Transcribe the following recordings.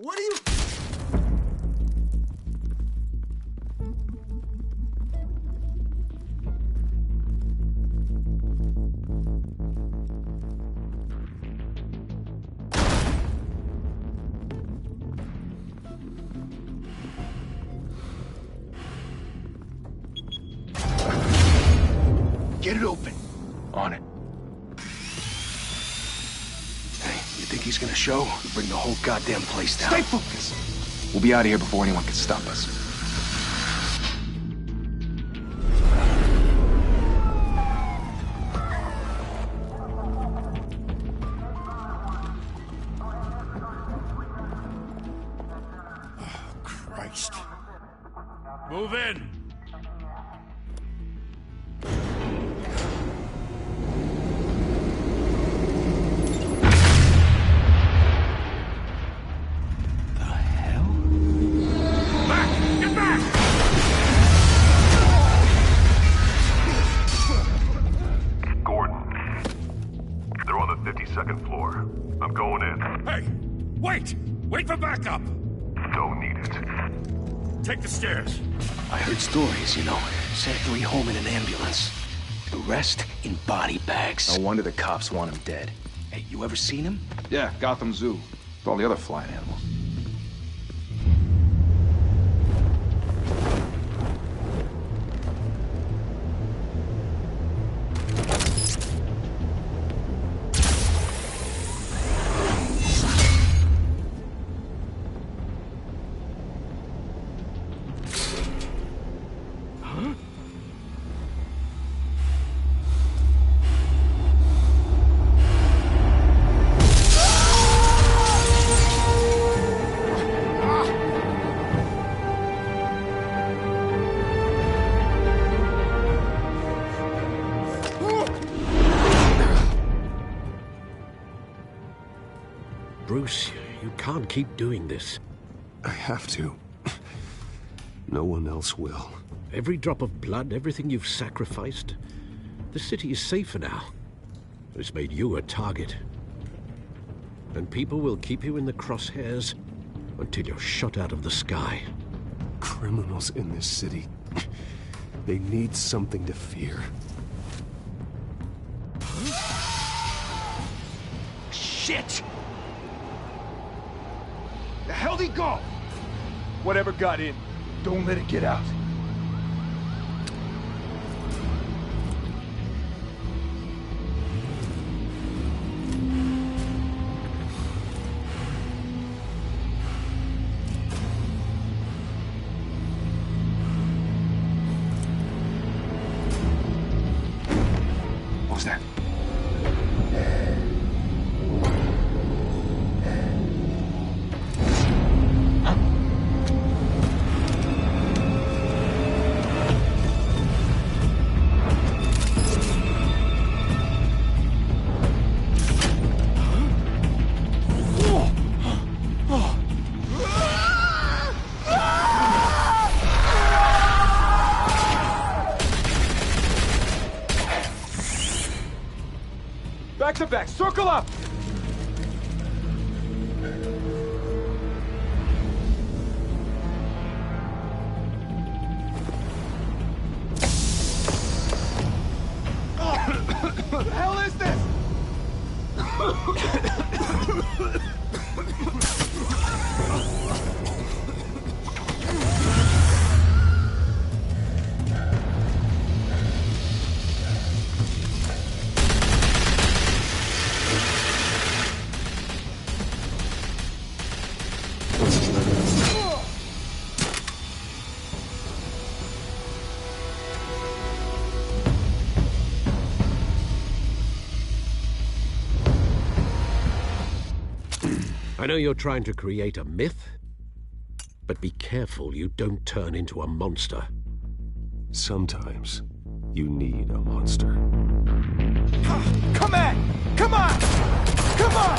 What are you... Get it open. On it. Hey, you think he's gonna show? We'll bring the whole goddamn place down. Stay focused. We'll be out of here before anyone can stop us. Oh, Christ. Move in! Second floor. I'm going in. Hey! Wait! Wait for backup! Don't need it. Take the stairs. I heard stories, you know. Sent 3 home in an ambulance. The rest in body bags. No wonder the cops want him dead. Hey, you ever seen him? Yeah, Gotham Zoo. With all the other flying animals. Bruce, you can't keep doing this. I have to. No one else will. Every drop of blood, everything you've sacrificed. The city is safer now. It's made you a target. And people will keep you in the crosshairs until you're shot out of the sky. Criminals in this city. They need something to fear. Shit! The hell'd he go? Whatever got in, don't let it get out. What was that? Back to back, circle up! What the hell is this? I know you're trying to create a myth, but be careful you don't turn into a monster. Sometimes you need a monster. Come at! Come on! Come on!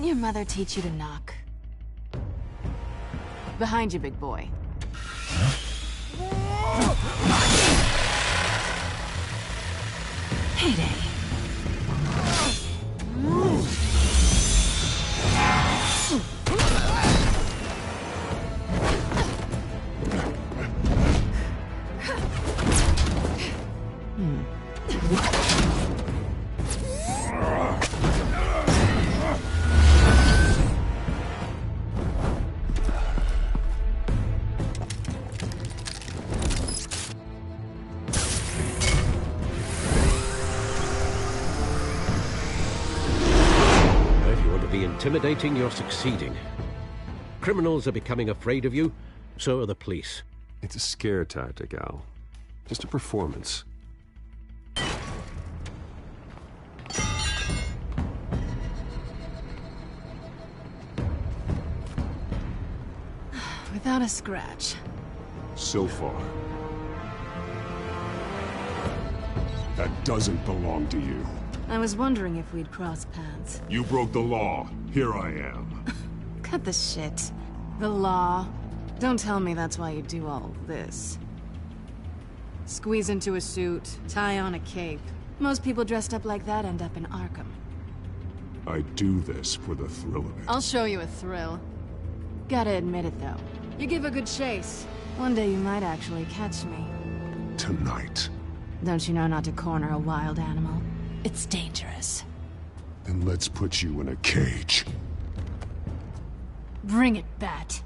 Didn't your mother teach you to knock? Behind you, big boy. Heyday. Intimidating, you're succeeding. Criminals are becoming afraid of you, so are the police. It's a scare tactic, Al. Just a performance. Without a scratch. So far. That doesn't belong to you. I was wondering if we'd cross paths. You broke the law. Here I am. Cut the shit. The law. Don't tell me that's why you do all this. Squeeze into a suit, tie on a cape. Most people dressed up like that end up in Arkham. I do this for the thrill of it. I'll show you a thrill. Gotta admit it, though. You give a good chase. One day you might actually catch me. Tonight. Don't you know not to corner a wild animal? It's dangerous. Then let's put you in a cage. Bring it, Bat.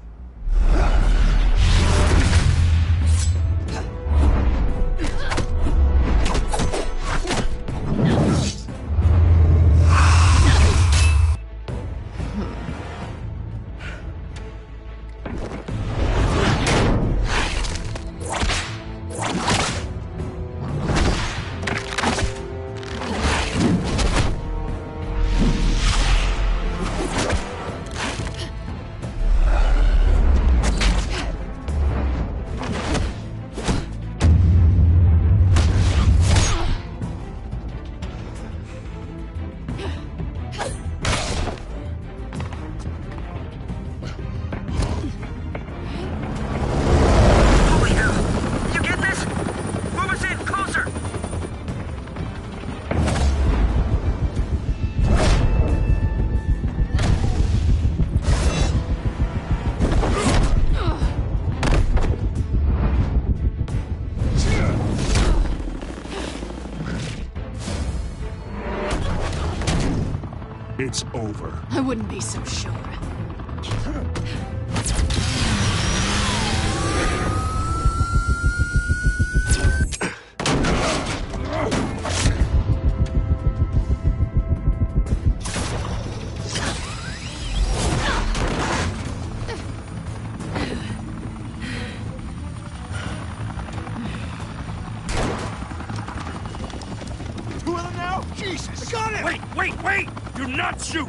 It's over. I wouldn't be so sure. Two of them now? Jesus! I got him! Wait! Do not shoot!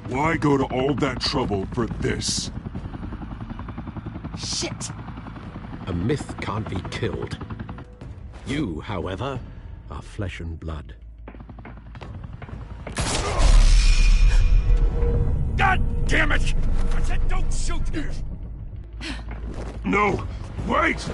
Why go to all that trouble for this? Shit! A myth can't be killed. You, however, are flesh and blood. God damn it! I said don't shoot! No! Wait!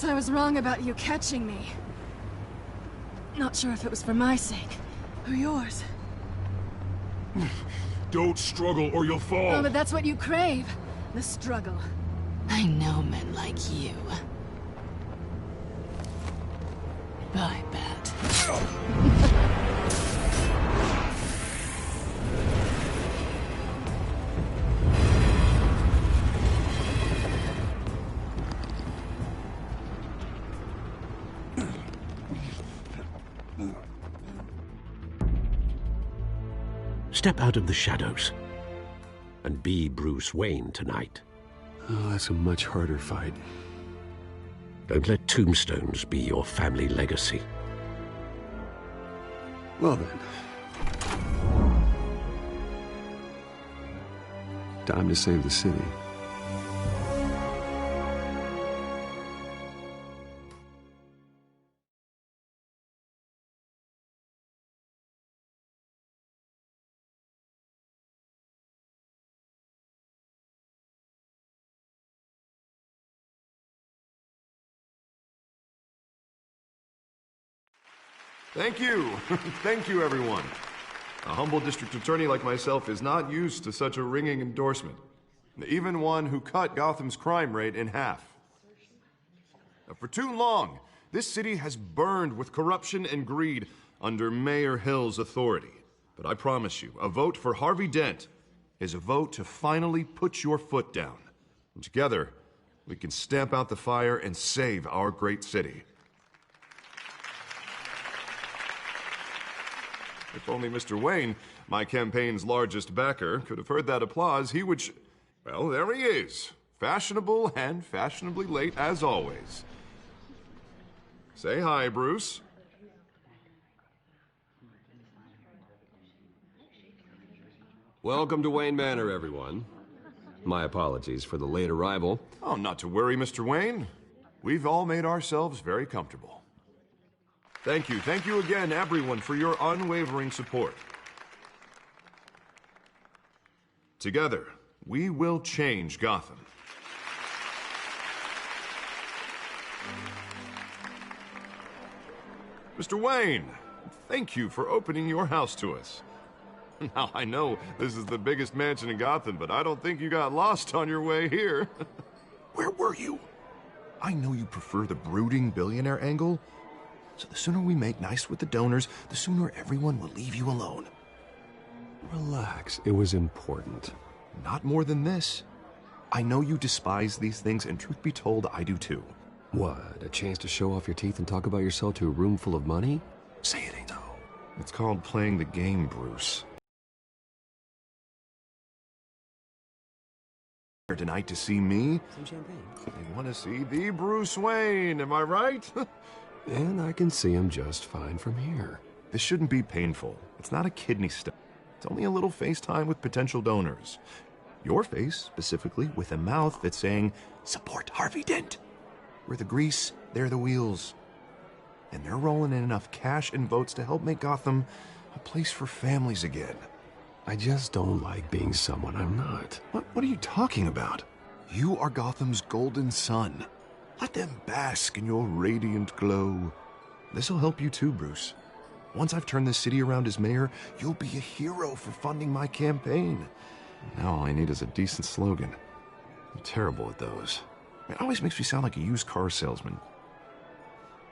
guess I was wrong about you catching me. Not sure if it was for my sake, or yours. Don't struggle or you'll fall. Oh, but that's what you crave. The struggle. I know men like you. I bet. Step out of the shadows and be Bruce Wayne tonight. Oh, that's a much harder fight. Don't let tombstones be your family legacy. Well then. Time to save the city. Thank you. Thank you, everyone. A humble district attorney like myself is not used to such a ringing endorsement. Even one who cut Gotham's crime rate in half. For too long, this city has burned with corruption and greed under Mayor Hill's authority. But I promise you, a vote for Harvey Dent is a vote to finally put your foot down. And together, we can stamp out the fire and save our great city. If only Mr. Wayne, my campaign's largest backer, could have heard that applause, he would well, there he is. Fashionable and fashionably late as always. Say hi, Bruce. Welcome to Wayne Manor, everyone. My apologies for the late arrival. Oh, not to worry, Mr. Wayne. We've all made ourselves very comfortable. Thank you again, everyone, for your unwavering support. Together, we will change Gotham. Mr. Wayne, thank you for opening your house to us. Now, I know this is the biggest mansion in Gotham, but I don't think you got lost on your way here. Where were you? I know you prefer the brooding billionaire angle, so the sooner we make nice with the donors, the sooner everyone will leave you alone. Relax, it was important. Not more than this. I know you despise these things, and truth be told, I do too. What, a chance to show off your teeth and talk about yourself to a room full of money? Say it ain't so. It's called playing the game, Bruce. Tonight to see me? Some champagne. They want to see the Bruce Wayne, am I right? And I can see him just fine from here. This shouldn't be painful. It's not a kidney stone. It's only a little FaceTime with potential donors. Your face, specifically, with a mouth that's saying, support Harvey Dent. We're the grease, they're the wheels. And they're rolling in enough cash and votes to help make Gotham a place for families again. I just don't like being someone I'm not. What are you talking about? You are Gotham's golden sun. Let them bask in your radiant glow. This'll help you too, Bruce. Once I've turned this city around as mayor, you'll be a hero for funding my campaign. Now all I need is a decent slogan. I'm terrible at those. It always makes me sound like a used car salesman.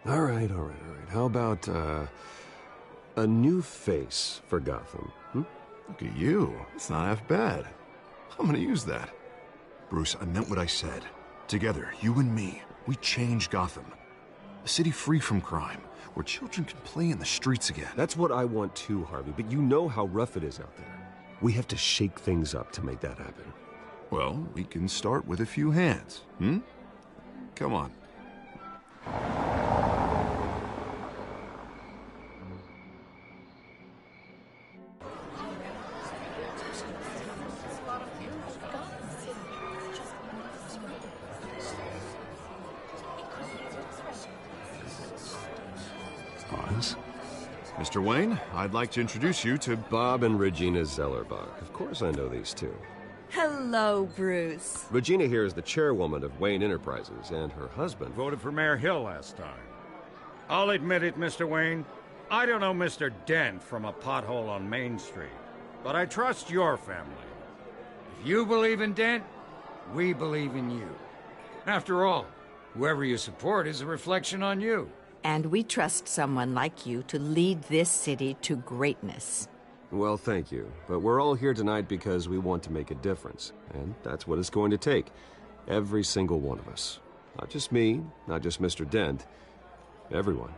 All right. How about, a new face for Gotham? Look at you. It's not half bad. I'm gonna use that. Bruce, I meant what I said. Together, you and me, we change Gotham. A city free from crime, where children can play in the streets again. That's what I want too, Harvey, but you know how rough it is out there. We have to shake things up to make that happen. Well, we can start with a few hands, Come on. Mr. Wayne, I'd like to introduce you to Bob and Regina Zellerbach. Of course I know these two. Hello, Bruce. Regina here is the chairwoman of Wayne Enterprises, and her husband... Voted for Mayor Hill last time. I'll admit it, Mr. Wayne. I don't know Mr. Dent from a pothole on Main Street, but I trust your family. If you believe in Dent, we believe in you. After all, whoever you support is a reflection on you. And we trust someone like you to lead this city to greatness. Well, thank you. But we're all here tonight because we want to make a difference. And that's what it's going to take. Every single one of us. Not just me, not just Mr. Dent. Everyone.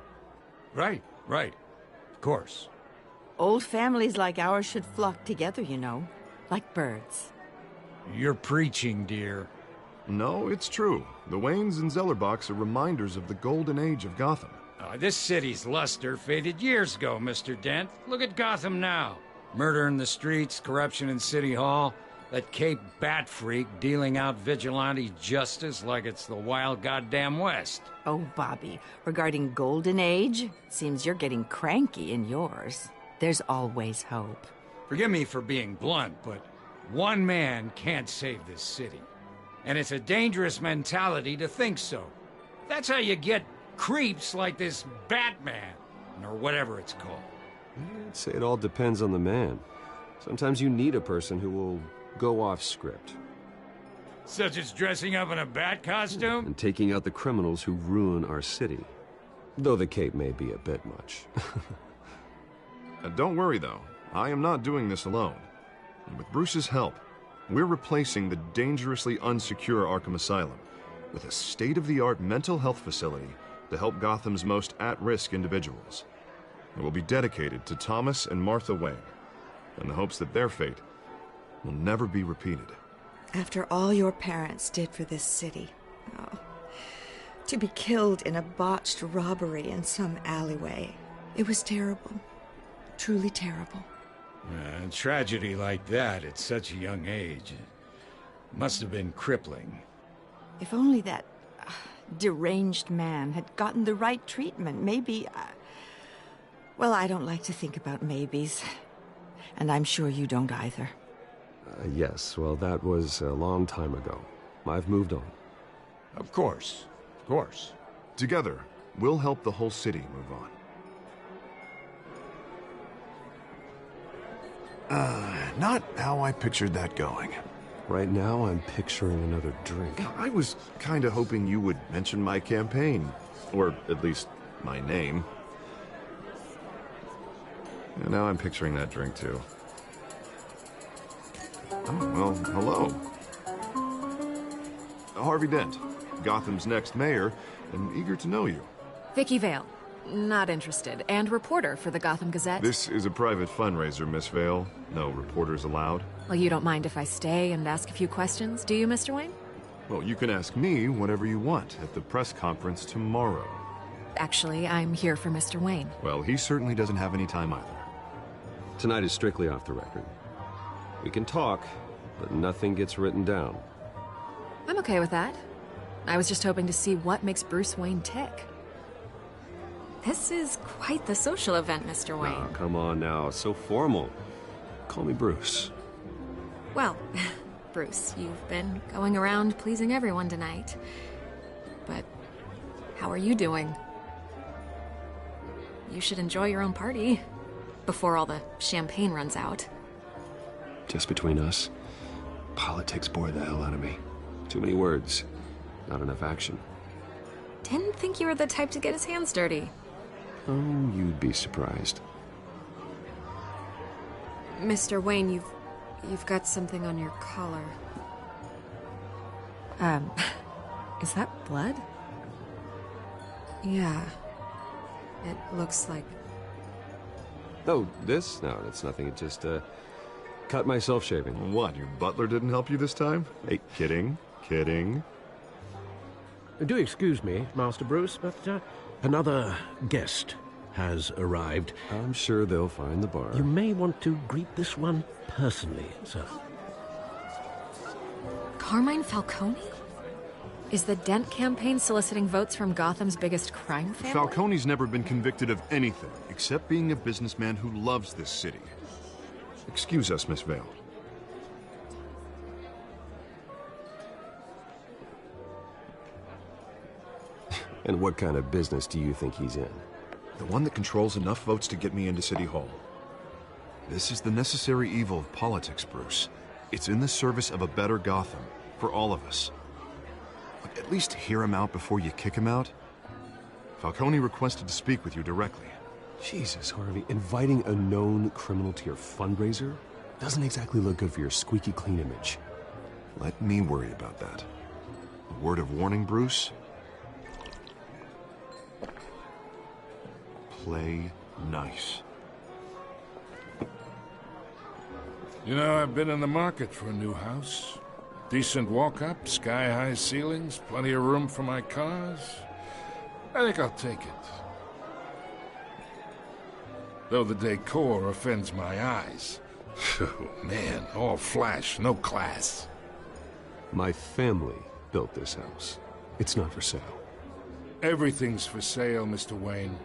Right. Of course. Old families like ours should flock together, you know. Like birds. You're preaching, dear. No, it's true. The Waynes and Zellerbachs are reminders of the golden age of Gotham. This city's luster faded years ago, Mr. Dent. Look at Gotham now. Murder in the streets, corruption in City Hall, that Cape Bat freak dealing out vigilante justice like it's the wild goddamn West. Oh, Bobby, regarding Golden Age, seems you're getting cranky in yours. There's always hope. Forgive me for being blunt, but one man can't save this city. And it's a dangerous mentality to think so. That's how you get creeps like this Batman, or whatever it's called. I'd say it all depends on the man. Sometimes you need a person who will go off script. Such as dressing up in a bat costume? And taking out the criminals who ruin our city. Though the cape may be a bit much. Don't worry, though. I am not doing this alone. And with Bruce's help, we're replacing the dangerously unsecure Arkham Asylum with a state-of-the-art mental health facility to help Gotham's most at-risk individuals. It will be dedicated to Thomas and Martha Wayne, in the hopes that their fate will never be repeated. After all your parents did for this city, to be killed in a botched robbery in some alleyway, it was terrible. Truly terrible. A tragedy like that at such a young age must have been crippling. If only that deranged man had gotten the right treatment, maybe... well, I don't like to think about maybes. And I'm sure you don't either. Yes, well, that was a long time ago. I've moved on. Of course. Together, we'll help the whole city move on. Not how I pictured that going. Right now, I'm picturing another drink. I was kind of hoping you would mention my campaign. Or at least, my name. And now I'm picturing that drink, too. Oh, well, hello. Harvey Dent, Gotham's next mayor, and eager to know you. Vicky Vale. Not interested. And reporter for the Gotham Gazette. This is a private fundraiser, Miss Vale. No reporters allowed. Well, you don't mind if I stay and ask a few questions, do you, Mr. Wayne? Well, you can ask me whatever you want at the press conference tomorrow. Actually, I'm here for Mr. Wayne. Well, he certainly doesn't have any time either. Tonight is strictly off the record. We can talk, but nothing gets written down. I'm okay with that. I was just hoping to see what makes Bruce Wayne tick. This is quite the social event, Mr. Wayne. Oh, come on now, so formal. Call me Bruce. Well, Bruce, you've been going around pleasing everyone tonight. But how are you doing? You should enjoy your own party before all the champagne runs out. Just between us, politics bore the hell out of me. Too many words, not enough action. Didn't think you were the type to get his hands dirty. Oh, you'd be surprised. Mr. Wayne, you've got something on your collar. Is that blood? Yeah. It looks like... Oh, this? No, it's nothing. It just, cut myself shaving. What, your butler didn't help you this time? Hey, kidding. Do excuse me, Master Bruce, but another guest has arrived. I'm sure they'll find the bar. You may want to greet this one personally, sir. Carmine Falcone? Is the Dent campaign soliciting votes from Gotham's biggest crime family? Falcone's never been convicted of anything, except being a businessman who loves this city. Excuse us, Miss Vale. And what kind of business do you think he's in? The one that controls enough votes to get me into City Hall. This is the necessary evil of politics, Bruce. It's in the service of a better Gotham, for all of us. But at least hear him out before you kick him out. Falcone requested to speak with you directly. Jesus, Harvey, inviting a known criminal to your fundraiser doesn't exactly look good for your squeaky clean image. Let me worry about that. A word of warning, Bruce? Play nice. You know, I've been in the market for a new house. Decent walk-up, sky-high ceilings, plenty of room for my cars. I think I'll take it. Though the decor offends my eyes. Oh, man, all flash, no class. My family built this house. It's not for sale. Everything's for sale, Mr. Wayne.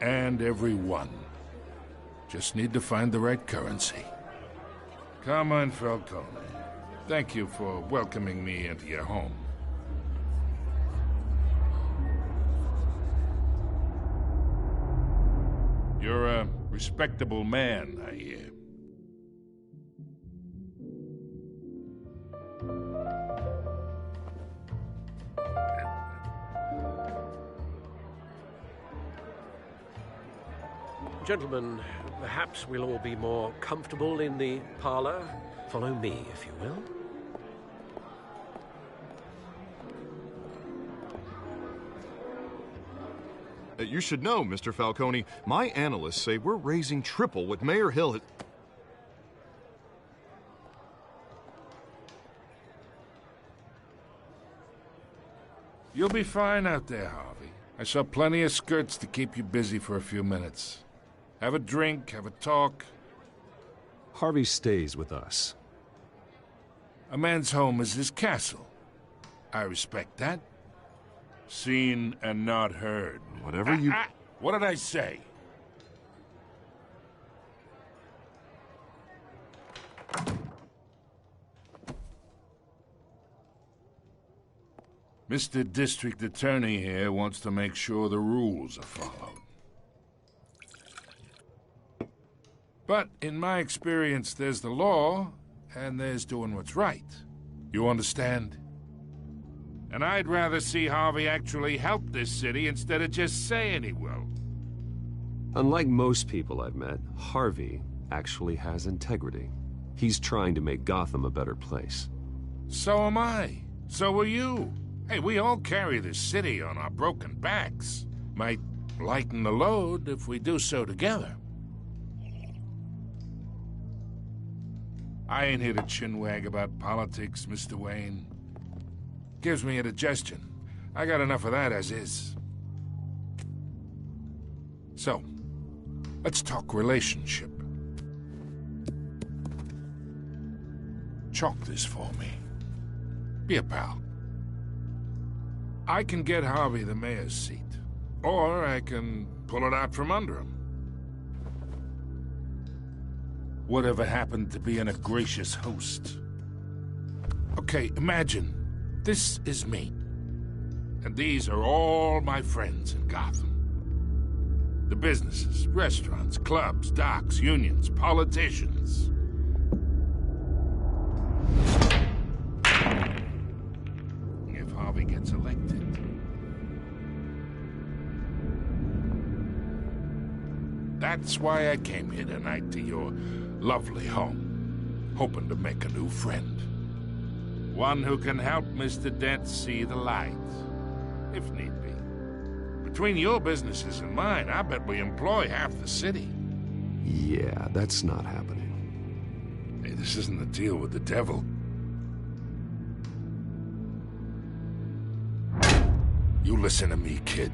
And everyone. Just need to find the right currency. Carmine Falcone, thank you for welcoming me into your home. You're a respectable man, I hear. Gentlemen, perhaps we'll all be more comfortable in the parlor. Follow me, if you will. You should know, Mr. Falcone, my analysts say we're raising triple what Mayor Hill had... You'll be fine out there, Harvey. I saw plenty of skirts to keep you busy for a few minutes. Have a drink, have a talk. Harvey stays with us. A man's home is his castle. I respect that. Seen and not heard. Whatever you... What did I say? Mr. District Attorney here wants to make sure the rules are followed. But in my experience, there's the law, and there's doing what's right. You understand? And I'd rather see Harvey actually help this city instead of just saying he will. Unlike most people I've met, Harvey actually has integrity. He's trying to make Gotham a better place. So am I. So are you. Hey, we all carry this city on our broken backs. Might lighten the load if we do so together. I ain't here to chinwag about politics, Mr. Wayne. Gives me indigestion. I got enough of that as is. So, let's talk relationship. Chalk this for me. Be a pal. I can get Harvey the mayor's seat, or I can pull it out from under him. Whatever happened to being a gracious host? Okay, imagine, this is me. And these are all my friends in Gotham. The businesses, restaurants, clubs, docks, unions, politicians. If Harvey gets elected. That's why I came here tonight to your lovely home, hoping to make a new friend. One who can help Mr. Dent see the light, if need be. Between your businesses and mine, I bet we employ half the city. Yeah, that's not happening. Hey, this isn't a deal with the devil. You listen to me, kid.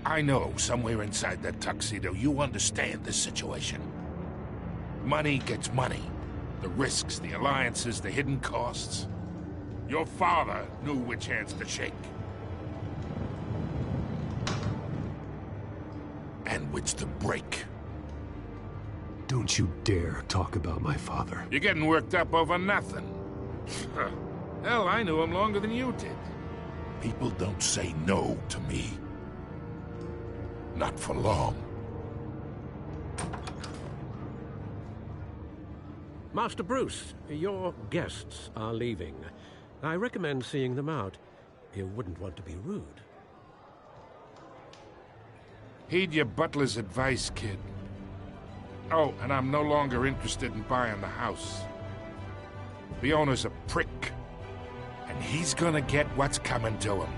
I know somewhere inside that tuxedo you understand this situation. Money gets money. The risks, the alliances, the hidden costs. Your father knew which hands to shake. And which to break. Don't you dare talk about my father. You're getting worked up over nothing. Hell, I knew him longer than you did. People don't say no to me. Not for long. Master Bruce, your guests are leaving. I recommend seeing them out. You wouldn't want to be rude. Heed your butler's advice, kid. Oh, and I'm no longer interested in buying the house. The owner's a prick, and he's gonna get what's coming to him.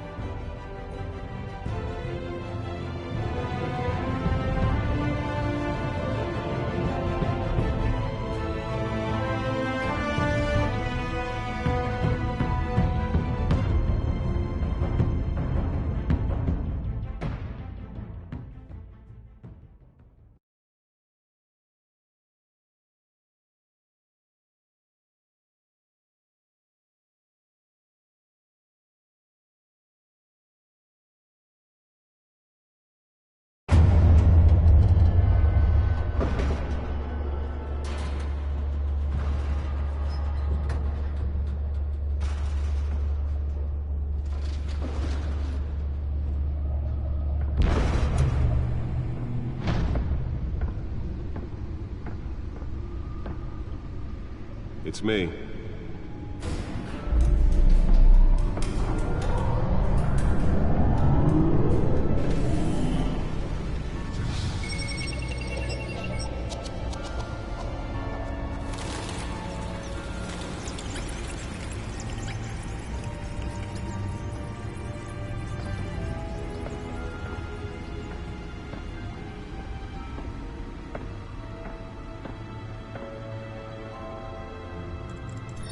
It's me.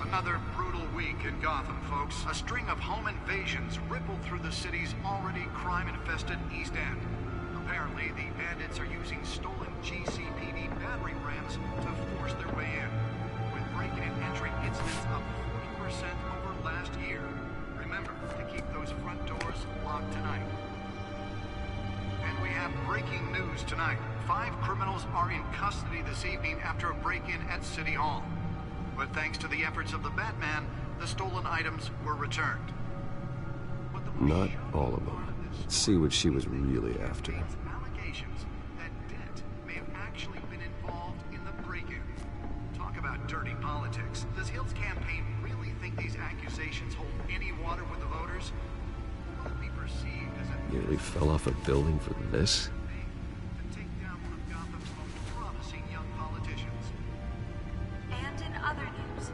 Another brutal week in Gotham, folks. A string of home invasions rippled through the city's already crime-infested East End. Apparently, the bandits are using stolen GCPD battering rams to force their way in, with break-in and entry incidents up 40% over last year. Remember to keep those front doors locked tonight. And we have breaking news tonight. 5 criminals are in custody this evening after a break-in at City Hall. But thanks to the efforts of the Batman, the stolen items were returned. Not all of them. Let's see what she was really after. Allegations that Dent may have actually been involved in the break-in. Talk about dirty politics. Does Hill's campaign really think these accusations hold any water with the voters? Or will it be perceived as a... Nearly fell off a building for this? To take down one of Gotham's most promising young politicians. And in other news,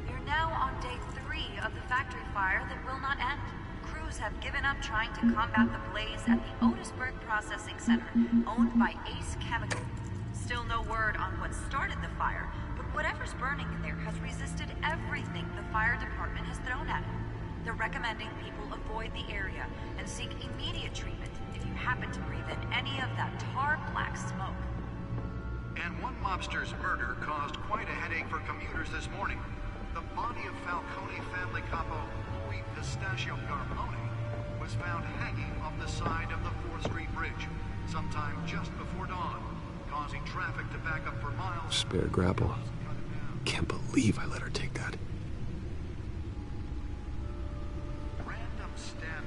we're now on day 3 of the factory fire that will not end. Crews have given up trying to combat the blaze at the Otisburg Processing Center, owned by Ace Chemical. Still no word on what started the fire, but whatever's burning in there has resisted everything the fire department has thrown at it. They're recommending people avoid the area and seek immediate treatment if you happen to breathe in any of that tar-black smoke. And one mobster's murder caused quite a headache for commuters this morning. The body of Falcone family capo Louis Pistachio Garmone was found hanging off the side of the 4th Street Bridge sometime just before dawn, causing traffic to back up for miles. Spare grapple. Can't believe I let her take that.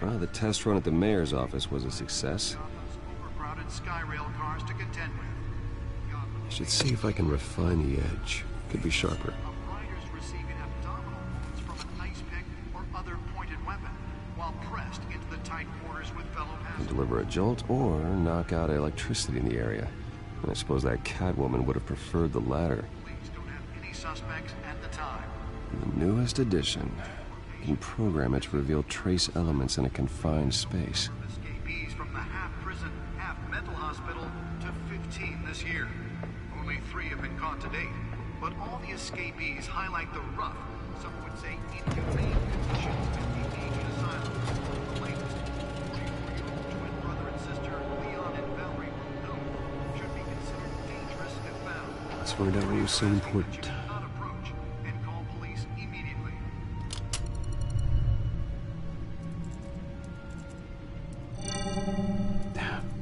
Well, the test run at the mayor's office was a success. Overcrowded Skyrail cars to contend with. I should see if I can refine the edge. Could be sharper. Riders receiving abdominal wounds from an ice pick or other pointed weapon while pressed into the tight quarters with fellow passengers. Deliver a jolt or knock out electricity in the area. And I suppose that Catwoman would have preferred the latter. Police don't have any suspects at the time. The newest addition. You can program it to reveal trace elements in a confined space. Escapees from the half-prison, half-mental hospital to 15 this year. Only 3 have been caught to date, but all the escapees highlight the rough, some would say inhumane conditions at the Aged Asylum. The latest, 44-year-old twin brother and sister, Leon and Valerie Muldoon, should be considered dangerous if found. Let's find out what was so important. Not approach and call police immediately.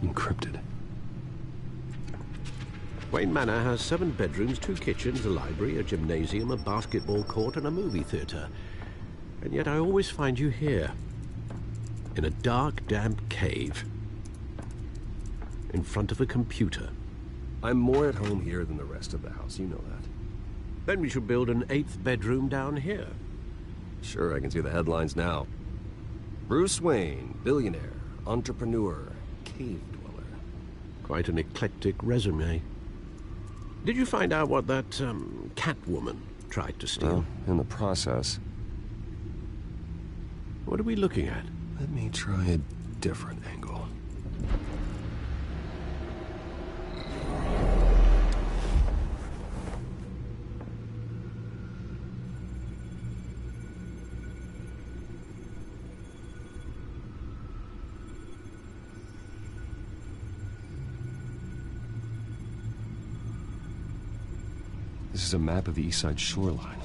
Encrypted. Wayne Manor has 7 bedrooms, 2 kitchens, a library, a gymnasium, a basketball court, and a movie theater. And yet I always find you here, in a dark, damp cave. in front of a computer. I'm more at home here than the rest of the house, you know that. Then we should build an 8th bedroom down here. Sure, I can see the headlines now. Bruce Wayne, billionaire, entrepreneur, cave dweller. Quite an eclectic resume. Did you find out what that, Catwoman tried to steal? Well, in the process. What are we looking at? Let me try a different angle. This is a map of the East Side shoreline.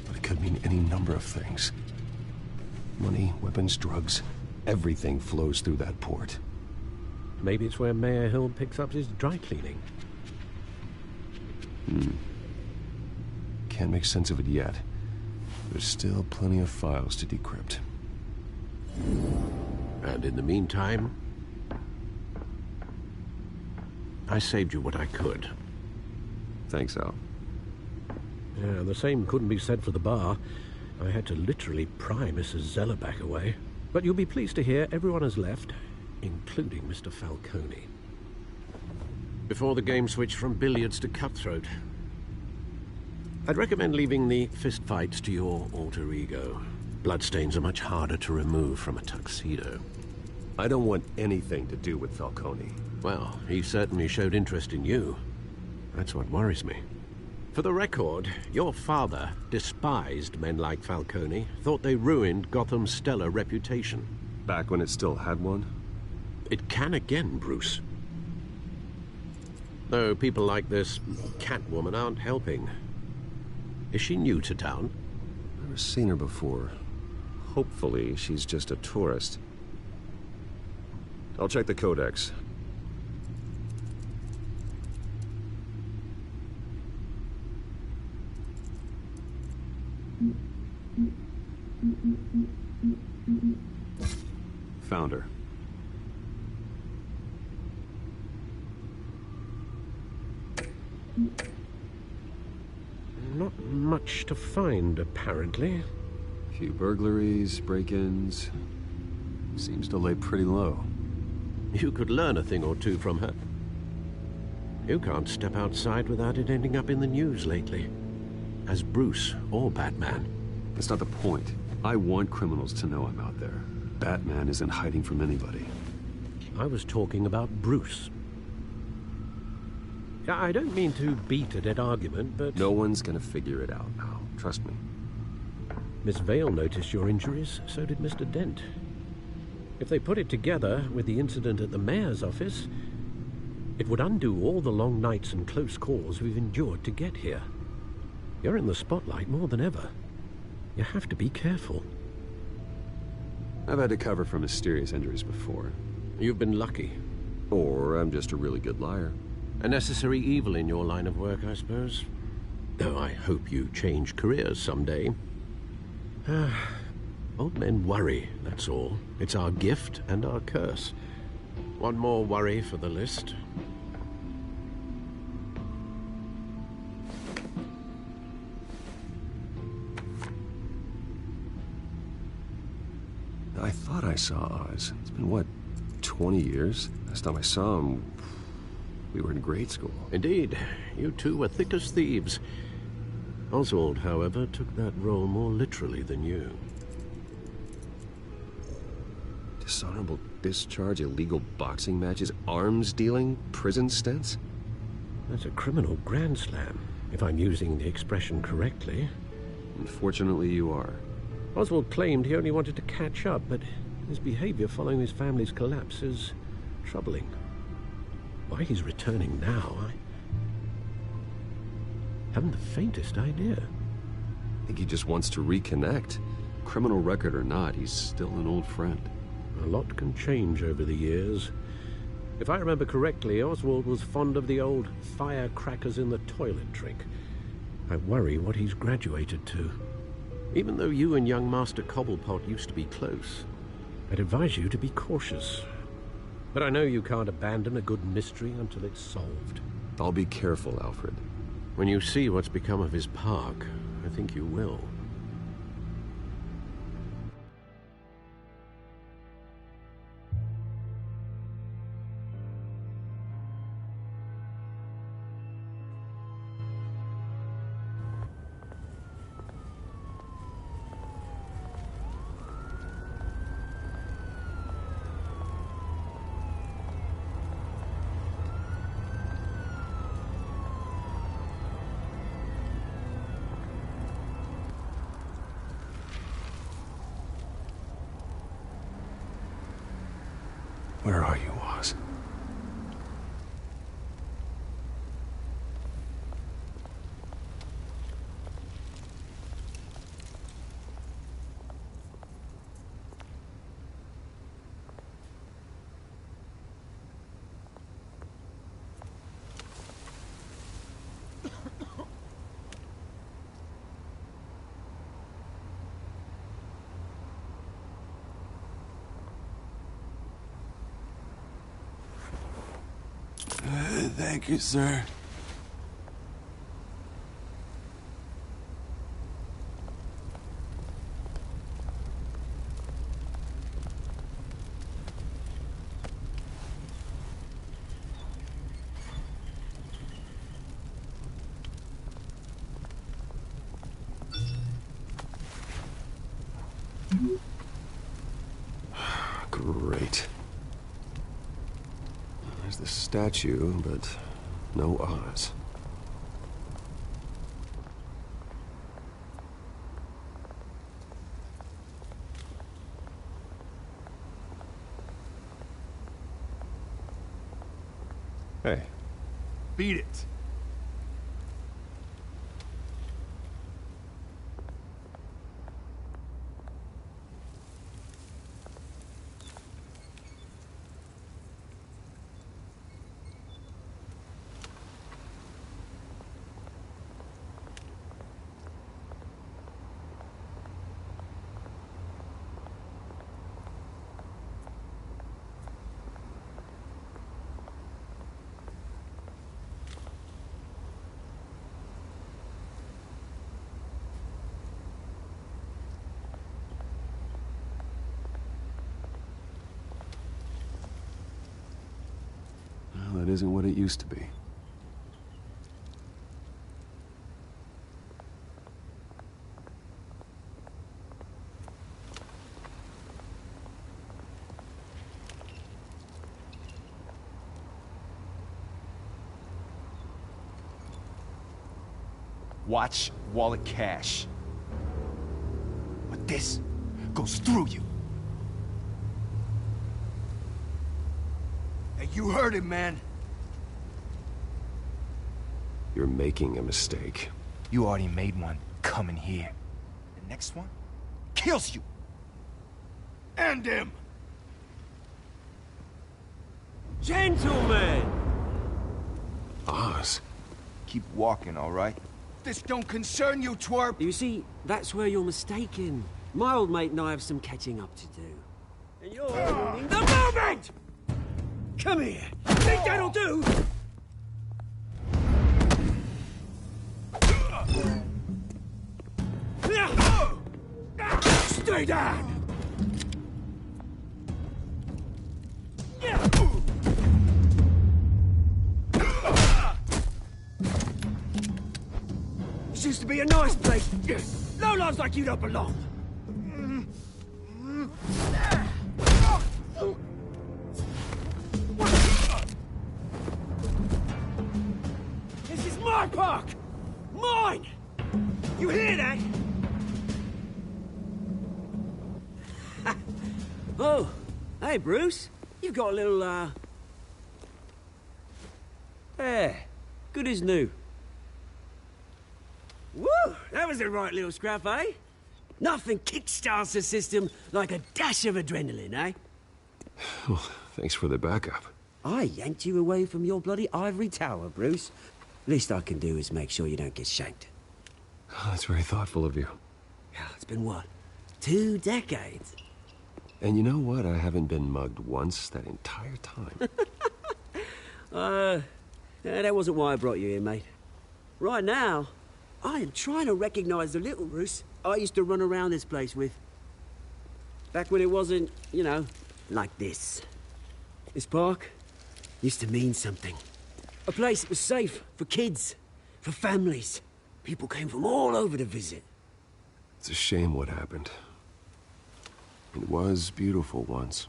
But it could mean any number of things. Money, weapons, drugs, everything flows through that port. Maybe it's where Mayor Hill picks up his dry cleaning. Can't make sense of it yet. There's still plenty of files to decrypt. And in the meantime, I saved you what I could. Thanks, Al. Yeah, the same couldn't be said for the bar. I had to literally pry Mrs. Zellerback away. But you'll be pleased to hear everyone has left, including Mr. Falcone. Before the game switched from billiards to cutthroat. I'd recommend leaving the fistfights to your alter ego. Bloodstains are much harder to remove from a tuxedo. I don't want anything to do with Falcone. Well, he certainly showed interest in you. That's what worries me. For the record, your father despised men like Falcone, thought they ruined Gotham's stellar reputation. Back when it still had one? It can again, Bruce. Though people like this Catwoman aren't helping. Is she new to town? Never seen her before. Hopefully, she's just a tourist. I'll check the codex. Found her. Not much to find, apparently. Few burglaries, break-ins. Seems to lay pretty low. You could learn a thing or two from her. You can't step outside without it ending up in the news lately. As Bruce or Batman. That's not the point. I want criminals to know I'm out there. Batman isn't hiding from anybody. I was talking about Bruce. I don't mean to beat a dead argument, but... No one's gonna figure it out now. Trust me. Miss Vale noticed your injuries, so did Mr. Dent. If they put it together with the incident at the mayor's office, it would undo all the long nights and close calls we've endured to get here. You're in the spotlight more than ever. You have to be careful. I've had to cover for mysterious injuries before. You've been lucky. Or I'm just a really good liar. A necessary evil in your line of work, I suppose. Though I hope you change careers someday. Old men worry, that's all. It's our gift and our curse. One more worry for the list. I thought I saw Oz. It's been, what, 20 years? Last time I saw him, we were in grade school. Indeed. You two were thick as thieves. Oswald, however, took that role more literally than you. Dishonorable discharge, illegal boxing matches, arms dealing, prison stints? That's a criminal grand slam, if I'm using the expression correctly. Unfortunately, you are. Oswald claimed he only wanted to catch up, but his behavior following his family's collapse is troubling. Why he's returning now, I haven't the faintest idea. I think he just wants to reconnect. Criminal record or not, he's still an old friend. A lot can change over the years. If I remember correctly, Oswald was fond of the old firecrackers in the toilet trick. I worry what he's graduated to. Even though you and young Master Cobblepot used to be close, I'd advise you to be cautious. But I know you can't abandon a good mystery until it's solved. I'll be careful, Alfred. When you see what's become of his park, I think you will. Where are you, Oz? Thank you, sir. Great. There's the statue, but no Oz. Hey. Beat it. Well, that isn't what it used to be. Watch wallet cash. But this goes through you. Hey, you heard him, man. You're making a mistake. You already made one coming here. The next one kills you. And him. Gentlemen! Oz. Keep walking, all right? This don't concern you, twerp! You see, that's where you're mistaken. My old mate and I have some catching up to do. And you're ruining the moment! Come here! Think that'll do? Stay down! This used to be a nice place. No lives like you don't belong. This is my park! Mine! You hear that? Oh, hey, Bruce. You've got a little, There. Good as new. Woo! That was a right little scrap, eh? Nothing kickstarts the system like a dash of adrenaline, eh? Well, thanks for the backup. I yanked you away from your bloody ivory tower, Bruce. Least I can do is make sure you don't get shanked. Oh, that's very thoughtful of you. Yeah, it's been what? 2 decades? And you know what? I haven't been mugged once that entire time. That wasn't why I brought you here, mate. Right now, I am trying to recognize the little Bruce I used to run around this place with. Back when it wasn't, you know, like this. This park used to mean something. A place that was safe for kids, for families. People came from all over to visit. It's a shame what happened. It was beautiful once.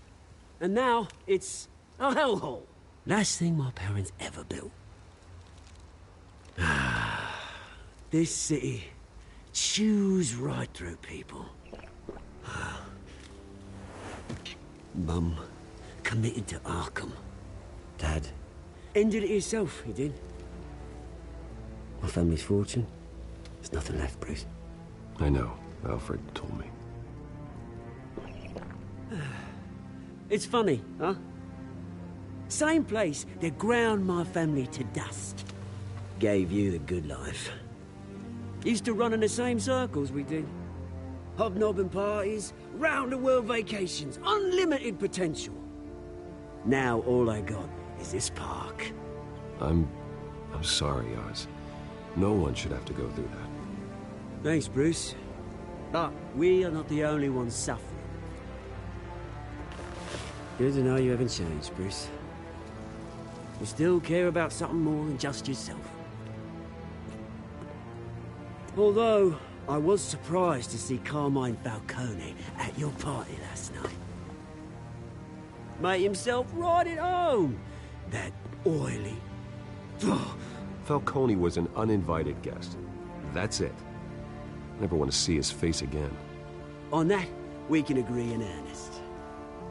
And now, it's a hellhole. Last thing my parents ever built. This city chews right through people. Mum committed to Arkham. Dad ended it himself, he did. My family's fortune, there's nothing left, Bruce. I know. Alfred told me. It's funny, huh? Same place that ground my family to dust. Gave you the good life. Used to run in the same circles we did. Hobnobbing parties, round-the-world vacations, unlimited potential. Now all I got is this park. I'm sorry, Oz. No one should have to go through that. Thanks, Bruce. But we are not the only ones suffering. Good to know you haven't changed, Bruce. You still care about something more than just yourself. Although, I was surprised to see Carmine Falcone at your party last night. Made himself right at home. That oily... Falcone was an uninvited guest. That's it. Never want to see his face again. On that, we can agree in earnest.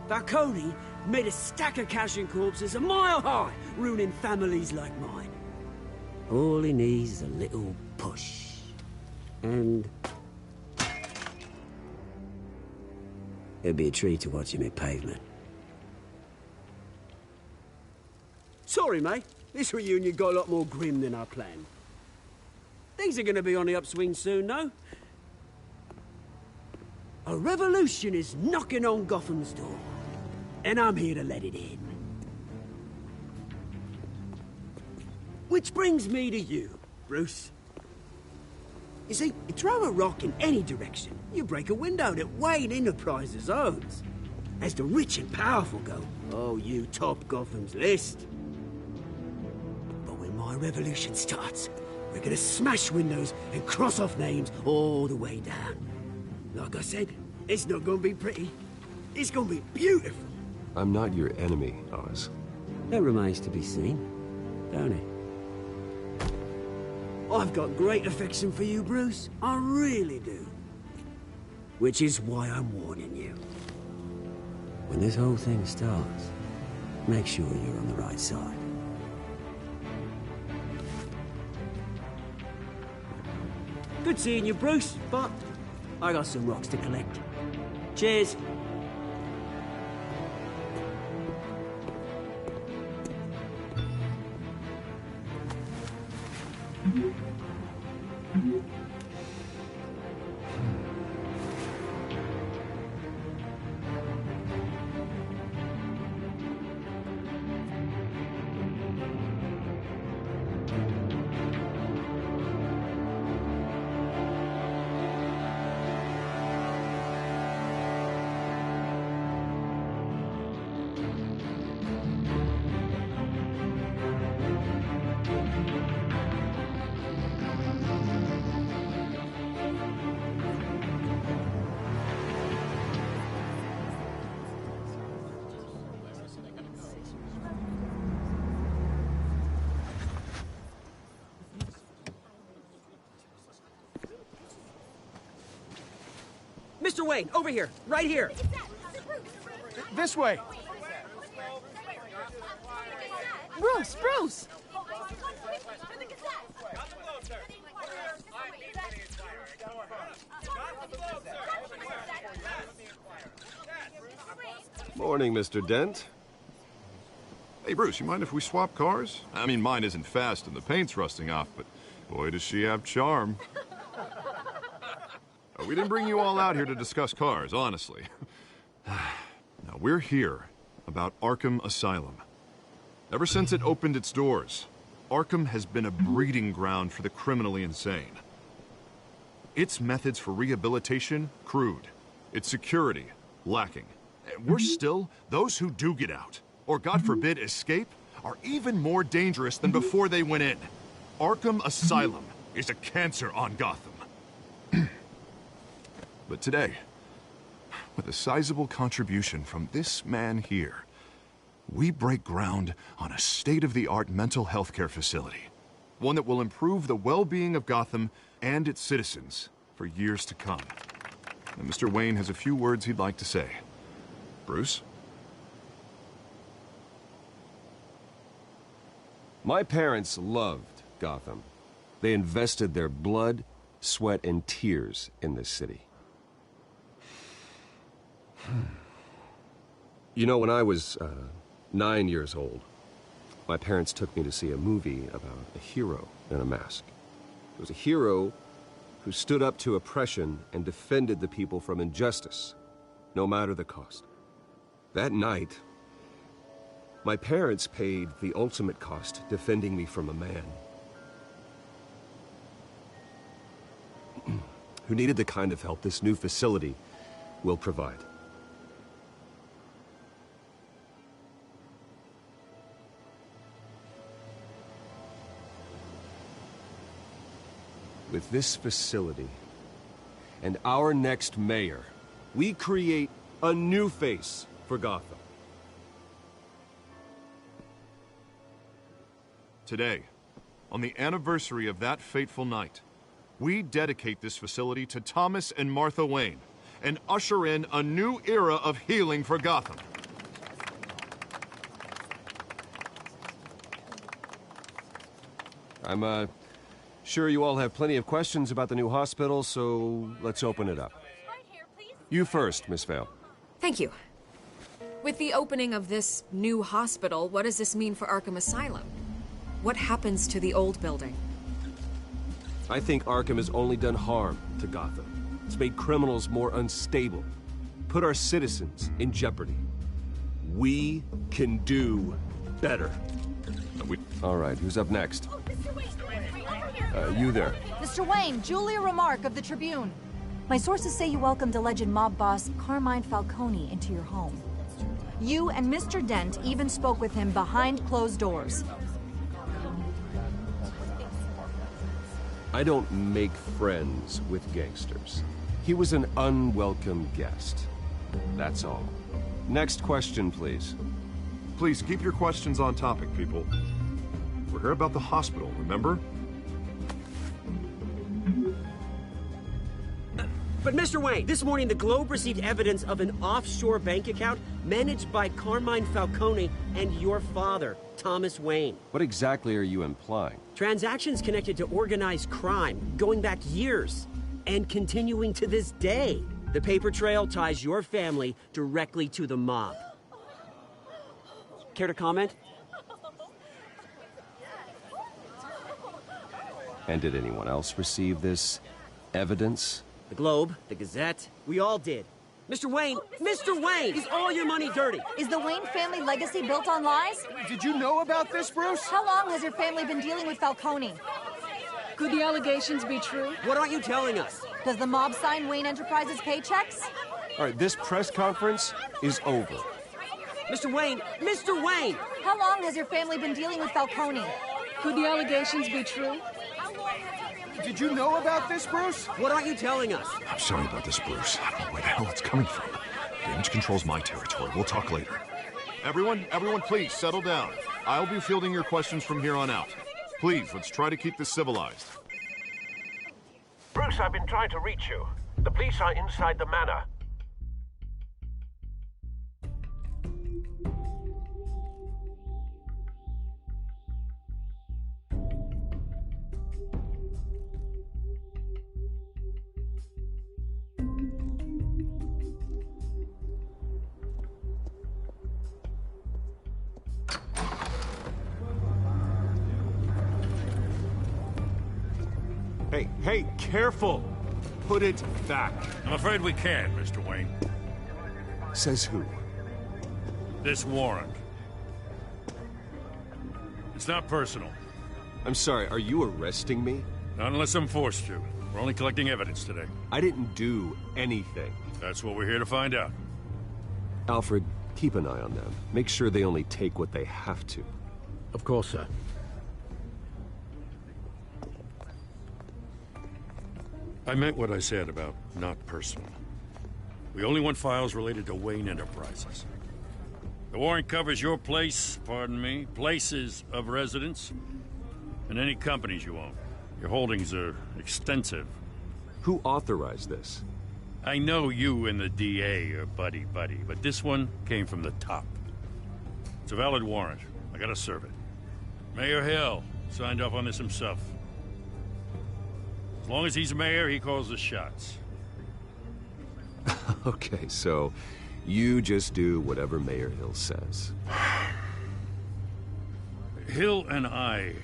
Falcone made a stack of cash and corpses a mile high, ruining families like mine. All he needs is a little push. And... it'd be a treat to watch him hit pavement. Sorry, mate. This reunion got a lot more grim than I planned. Things are gonna be on the upswing soon, though. A revolution is knocking on Gotham's door. And I'm here to let it in. Which brings me to you, Bruce. You see, you throw a rock in any direction, you break a window that Wayne Enterprises owns. As the rich and powerful go, oh, you top Gotham's list. But when my revolution starts, we're gonna smash windows and cross off names all the way down. Like I said, it's not gonna be pretty. It's gonna be beautiful. I'm not your enemy, Oz. That remains to be seen, don't it? I've got great affection for you, Bruce. I really do. Which is why I'm warning you. When this whole thing starts, make sure you're on the right side. Good seeing you, Bruce, but I got some rocks to collect. Cheers. Mr. Wayne, over here, right here. This way. Bruce, Bruce! Morning, Mr. Dent. Hey, Bruce, you mind if we swap cars? I mean, mine isn't fast and the paint's rusting off, but boy, does she have charm. We didn't bring you all out here to discuss cars, honestly. Now, we're here about Arkham Asylum. Ever since it opened its doors, Arkham has been a breeding ground for the criminally insane. Its methods for rehabilitation, crude. Its security, lacking. And worse still, those who do get out, or God forbid escape, are even more dangerous than before they went in. Arkham Asylum is a cancer on Gotham. But today, with a sizable contribution from this man here, we break ground on a state-of-the-art mental health care facility. One that will improve the well-being of Gotham and its citizens for years to come. And Mr. Wayne has a few words he'd like to say. Bruce? My parents loved Gotham. They invested their blood, sweat, and tears in this city. You know, when I was 9 years old, my parents took me to see a movie about a hero in a mask. It was a hero who stood up to oppression and defended the people from injustice, no matter the cost. That night, my parents paid the ultimate cost defending me from a man who needed the kind of help this new facility will provide. With this facility and our next mayor, we create a new face for Gotham. Today, on the anniversary of that fateful night, we dedicate this facility to Thomas and Martha Wayne and usher in a new era of healing for Gotham. I'm, sure you all have plenty of questions about the new hospital, so let's open it up. You first, Miss Vale. Thank you. With the opening of this new hospital, what does this mean for Arkham Asylum? What happens to the old building? I think Arkham has only done harm to Gotham. It's made criminals more unstable, put our citizens in jeopardy. We can do better. All right, who's up next? You there. Mr. Wayne, Julia Remark of the Tribune. My sources say you welcomed alleged mob boss Carmine Falcone into your home. You and Mr. Dent even spoke with him behind closed doors. I don't make friends with gangsters. He was an unwelcome guest. That's all. Next question, please. Please keep your questions on topic, people. We're here about the hospital, remember? But Mr. Wayne, this morning the Globe received evidence of an offshore bank account managed by Carmine Falcone and your father, Thomas Wayne. What exactly are you implying? Transactions connected to organized crime, going back years, and continuing to this day. The paper trail ties your family directly to the mob. Care to comment? And did anyone else receive this evidence? The Globe, the Gazette, we all did. Mr. Wayne, is all your money dirty? Is the Wayne family legacy built on lies? Did you know about this, Bruce? How long has your family been dealing with Falcone? Could the allegations be true? What aren't you telling us? Does the mob sign Wayne Enterprises paychecks? All right, this press conference is over. Mr. Wayne! How long has your family been dealing with Falcone? Could the allegations be true? Did you know about this, Bruce? What aren't you telling us? I'm sorry about this, Bruce. I don't know where the hell it's coming from. Damage control's my territory. We'll talk later. Everyone, please settle down. I'll be fielding your questions from here on out. Please, let's try to keep this civilized. Bruce, I've been trying to reach you. The police are inside the manor. Hey, careful! Put it back. I'm afraid we can't, Mr. Wayne. Says who? This warrant. It's not personal. I'm sorry, are you arresting me? Not unless I'm forced to. We're only collecting evidence today. I didn't do anything. That's what we're here to find out. Alfred, keep an eye on them. Make sure they only take what they have to. Of course, sir. I meant what I said about not personal. We only want files related to Wayne Enterprises. The warrant covers your place, pardon me, places of residence, and any companies you own. Your holdings are extensive. Who authorized this? I know you and the DA are buddy-buddy, but this one came from the top. It's a valid warrant. I gotta serve it. Mayor Hill signed off on this himself. As long as he's mayor, he calls the shots. Okay, so you just do whatever Mayor Hill says. Hill and I,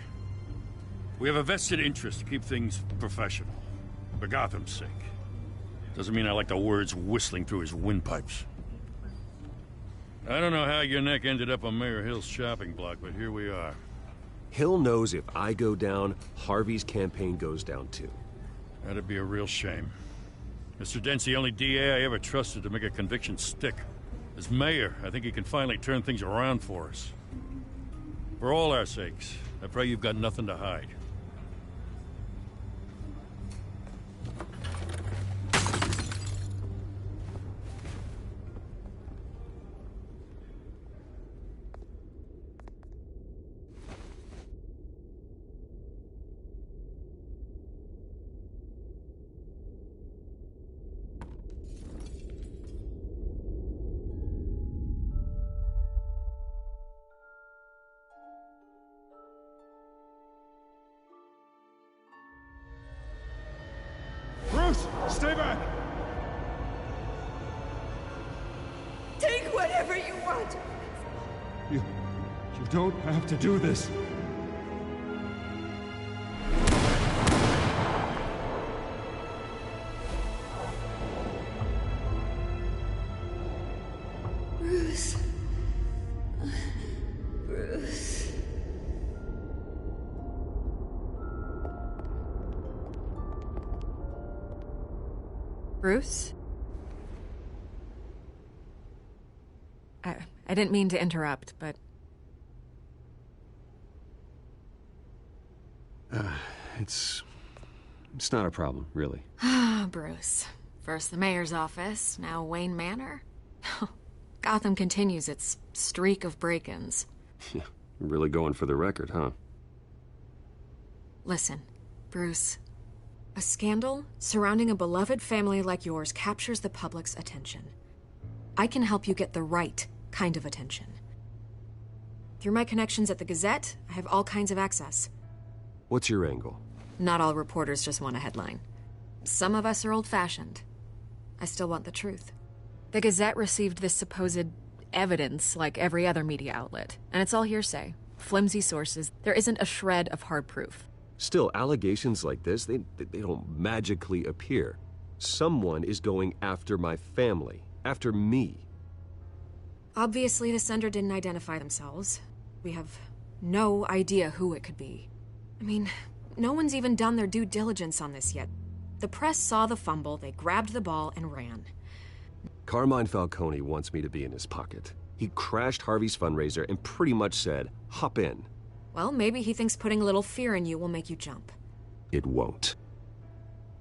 we have a vested interest to keep things professional. For Gotham's sake. Doesn't mean I like the words whistling through his windpipes. I don't know how your neck ended up on Mayor Hill's shopping block, but here we are. Hill knows if I go down, Harvey's campaign goes down too. That'd be a real shame. Mr. Dent's the only DA I ever trusted to make a conviction stick. As mayor, I think he can finally turn things around for us. For all our sakes, I pray you've got nothing to hide. Bruce, stay back! Take whatever you want. You don't have to do this. Bruce. Bruce. Bruce? I didn't mean to interrupt, but... It's not a problem, really. Ah, Bruce. First the mayor's office, now Wayne Manor. Gotham continues its streak of break-ins. Yeah, really going for the record, huh? Listen, Bruce. A scandal surrounding a beloved family like yours captures the public's attention. I can help you get the right kind of attention. Through my connections at the Gazette, I have all kinds of access. What's your angle? Not all reporters just want a headline. Some of us are old-fashioned. I still want the truth. The Gazette received this supposed evidence like every other media outlet, and it's all hearsay. Flimsy sources. There isn't a shred of hard proof. Still, allegations like this, they don't magically appear. Someone is going after my family, after me. Obviously, the sender didn't identify themselves. We have no idea who it could be. I mean, no one's even done their due diligence on this yet. The press saw the fumble, they grabbed the ball and ran. Carmine Falcone wants me to be in his pocket. He crashed Harvey's fundraiser and pretty much said, hop in. Well, maybe he thinks putting a little fear in you will make you jump. It won't.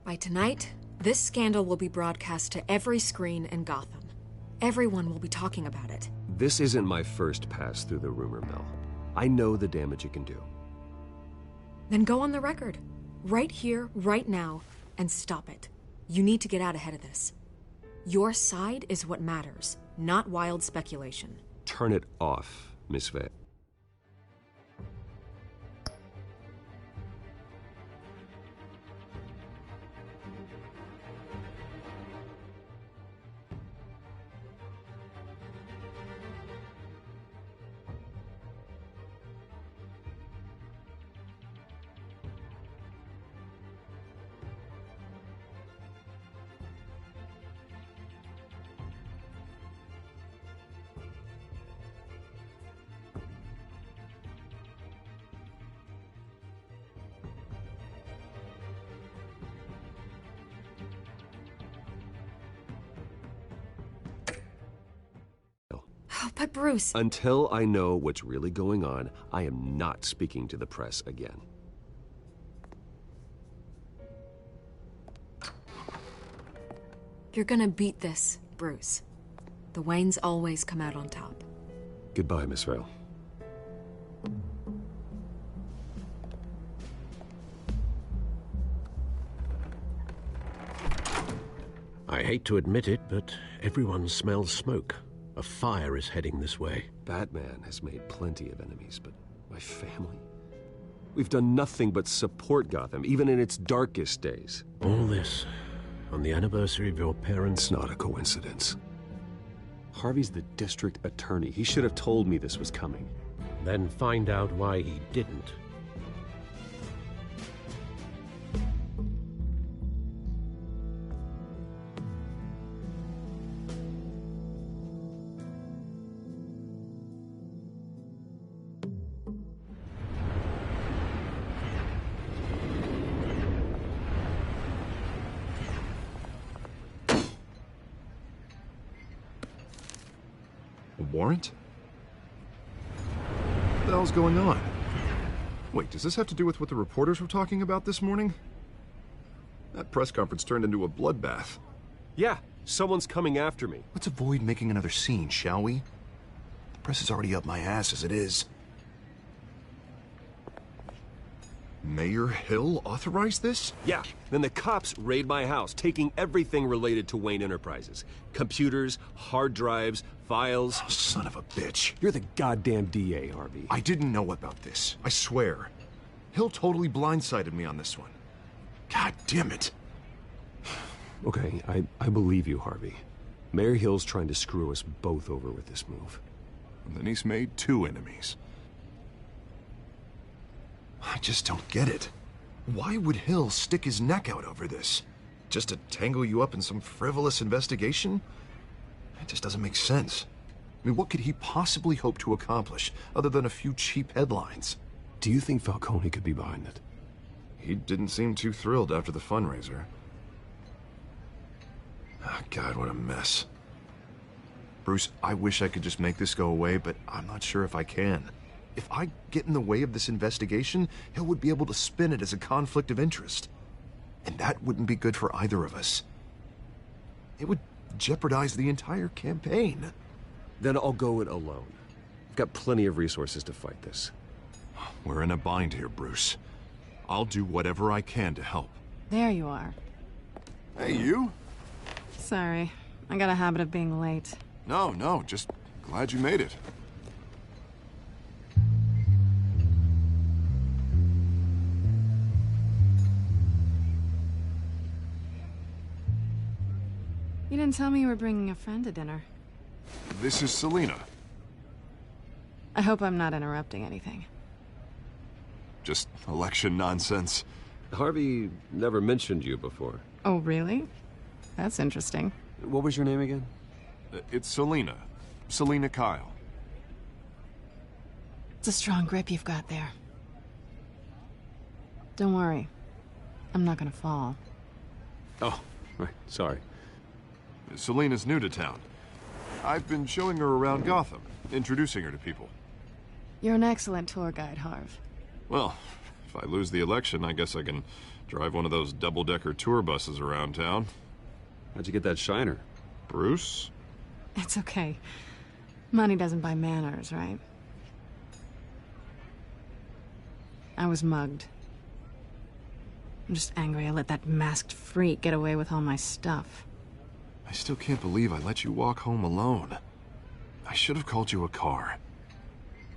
By tonight, this scandal will be broadcast to every screen in Gotham. Everyone will be talking about it. This isn't my first pass through the rumor mill. I know the damage it can do. Then go on the record. Right here, right now, and stop it. You need to get out ahead of this. Your side is what matters, not wild speculation. Turn it off, Miss Vale. But Bruce... Until I know what's really going on, I am not speaking to the press again. You're gonna beat this, Bruce. The Waynes always come out on top. Goodbye, Miss Vale. I hate to admit it, but everyone smells smoke. A fire is heading this way. Batman has made plenty of enemies, but my family? We've done nothing but support Gotham, even in its darkest days. All this on the anniversary of your parents'... It's not a coincidence. Harvey's the district attorney. He should have told me this was coming. Then find out why he didn't. Warrant? What the hell's going on? Wait, does this have to do with what the reporters were talking about this morning? That press conference turned into a bloodbath. Yeah, someone's coming after me. Let's avoid making another scene, shall we? The press is already up my ass as it is. Mayor Hill authorized this? Yeah, then the cops raid my house, taking everything related to Wayne Enterprises. Computers, hard drives, files. Oh, son of a bitch. You're the goddamn DA, Harvey. I didn't know about this. I swear. Hill totally blindsided me on this one. God damn it. Okay, I believe you, Harvey. Mayor Hill's trying to screw us both over with this move. And then he's made 2 enemies. I just don't get it. Why would Hill stick his neck out over this? Just to tangle you up in some frivolous investigation? It just doesn't make sense. I mean, what could he possibly hope to accomplish other than a few cheap headlines? Do you think Falcone could be behind it? He didn't seem too thrilled after the fundraiser. Oh, God, what a mess. Bruce, I wish I could just make this go away, but I'm not sure if I can. If I get in the way of this investigation, Hill would be able to spin it as a conflict of interest. And that wouldn't be good for either of us. It would jeopardize the entire campaign. Then I'll go it alone. I've got plenty of resources to fight this. We're in a bind here, Bruce. I'll do whatever I can to help. There you are. Hey, you? Sorry. I got a habit of being late. No, just glad you made it. You didn't tell me you were bringing a friend to dinner. This is Selina. I hope I'm not interrupting anything. Just election nonsense. Harvey never mentioned you before. Oh, really? That's interesting. What was your name again? It's Selina. Selina Kyle. It's a strong grip you've got there. Don't worry. I'm not gonna fall. Oh, right. Sorry. Selina's new to town. I've been showing her around Gotham, introducing her to people. You're an excellent tour guide, Harv. Well, if I lose the election, I guess I can drive one of those double-decker tour buses around town. How'd you get that shiner? Bruce? It's okay. Money doesn't buy manners, right? I was mugged. I'm just angry I let that masked freak get away with all my stuff. I still can't believe I let you walk home alone. I should have called you a car.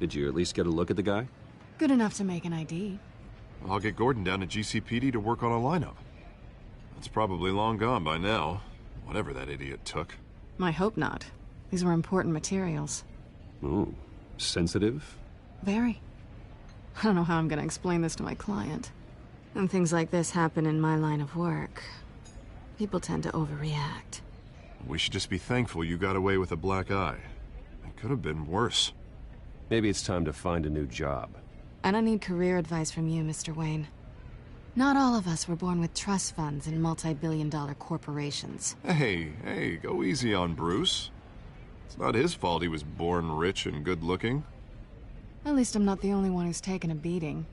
Did you at least get a look at the guy? Good enough to make an ID. I'll get Gordon down at GCPD to work on a lineup. That's probably long gone by now, whatever that idiot took. I hope not. These were important materials. Ooh, sensitive? Very. I don't know how I'm gonna explain this to my client. When things like this happen in my line of work, people tend to overreact. We should just be thankful you got away with a black eye. It could have been worse. Maybe it's time to find a new job. I don't need career advice from you, Mr. Wayne. Not all of us were born with trust funds and multi-billion-dollar corporations. Hey, go easy on Bruce. It's not his fault he was born rich and good-looking. At least I'm not the only one who's taken a beating.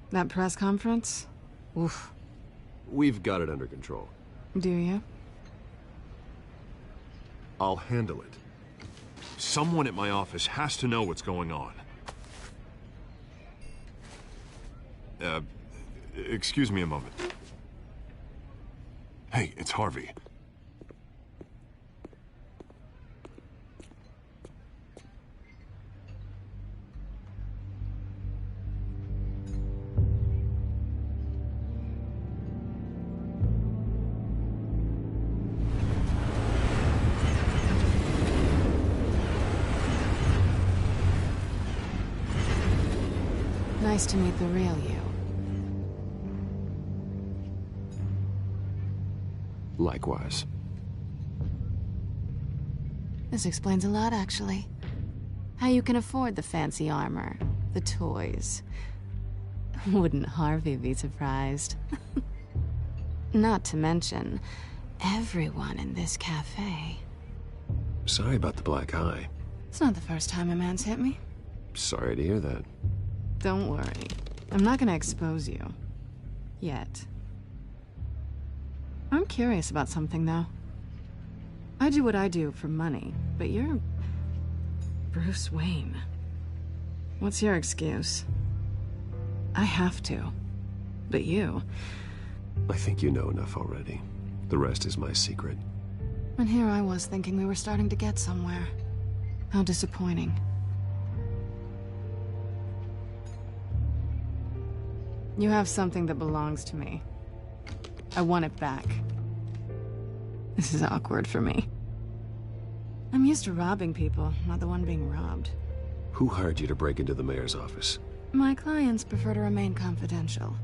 That press conference? Oof. We've got it under control. Do you? I'll handle it. Someone at my office has to know what's going on. Excuse me a moment. Hey, it's Harvey. Nice to meet the real you. Likewise. This explains a lot, actually. How you can afford the fancy armor, the toys. Wouldn't Harvey be surprised? Not to mention, everyone in this cafe. Sorry about the black eye. It's not the first time a man's hit me. Sorry to hear that. Don't worry. I'm not gonna expose you. Yet. I'm curious about something, though. I do what I do for money, but you're... Bruce Wayne. What's your excuse? I have to. But you... I think you know enough already. The rest is my secret. And here I was thinking we were starting to get somewhere. How disappointing. You have something that belongs to me. I want it back. This is awkward for me. I'm used to robbing people, not the one being robbed. Who hired you to break into the mayor's office? My clients prefer to remain confidential.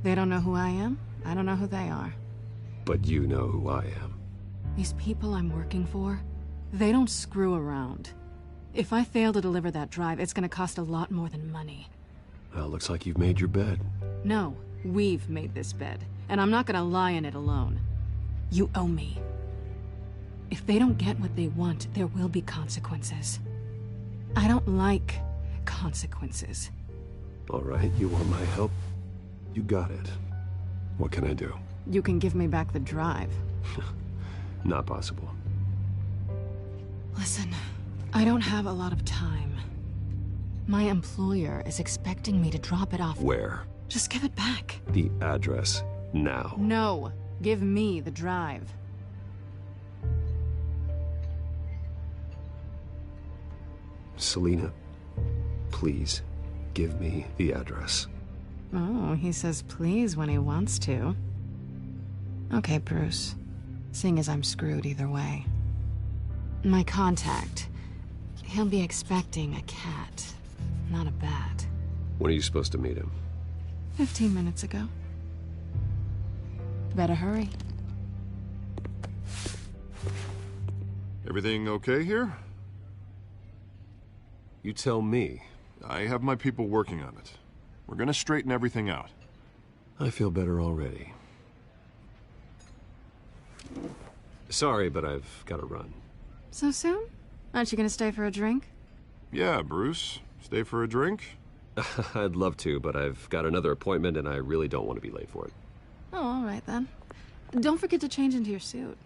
They don't know who I am, I don't know who they are. But you know who I am. These people I'm working for, they don't screw around. If I fail to deliver that drive, it's gonna cost a lot more than money. Well, looks like you've made your bed. No, we've made this bed, and I'm not gonna lie in it alone. You owe me. If they don't get what they want, there will be consequences. I don't like consequences. All right, you want my help? You got it. What can I do? You can give me back the drive. Not possible. Listen, I don't have a lot of time. My employer is expecting me to drop it off. Where? Just give it back. The address, now. No, give me the drive. Selina, please, give me the address. Oh, he says please when he wants to. Okay, Bruce. Seeing as I'm screwed either way. My contact. He'll be expecting a cat, not a bat. When are you supposed to meet him? 15 minutes ago. Better hurry. Everything okay here? You tell me. I have my people working on it. We're gonna straighten everything out. I feel better already. Sorry, but I've got to run. So soon? Aren't you gonna stay for a drink? Yeah, Bruce. Stay for a drink? I'd love to, but I've got another appointment and I really don't want to be late for it. Oh, all right then. Don't forget to change into your suit.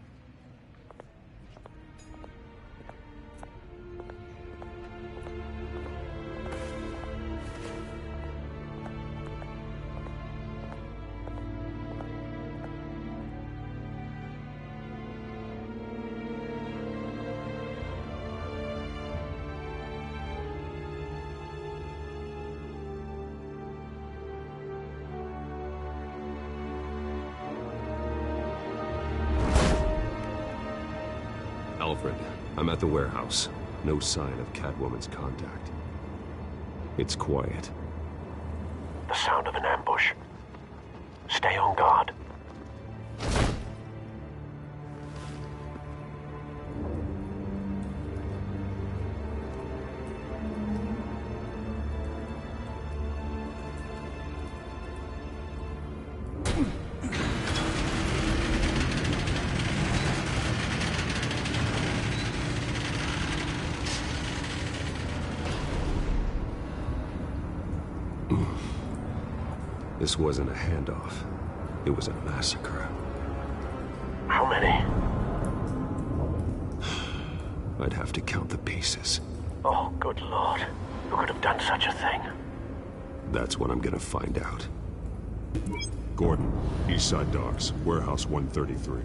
Alfred, I'm at the warehouse. No sign of Catwoman's contact. It's quiet. The sound of an ambush. Stay on guard. This wasn't a handoff. It was a massacre. How many? I'd have to count the pieces. Oh, good Lord. Who could have done such a thing? That's what I'm gonna find out. Gordon, Eastside Docks, Warehouse 133.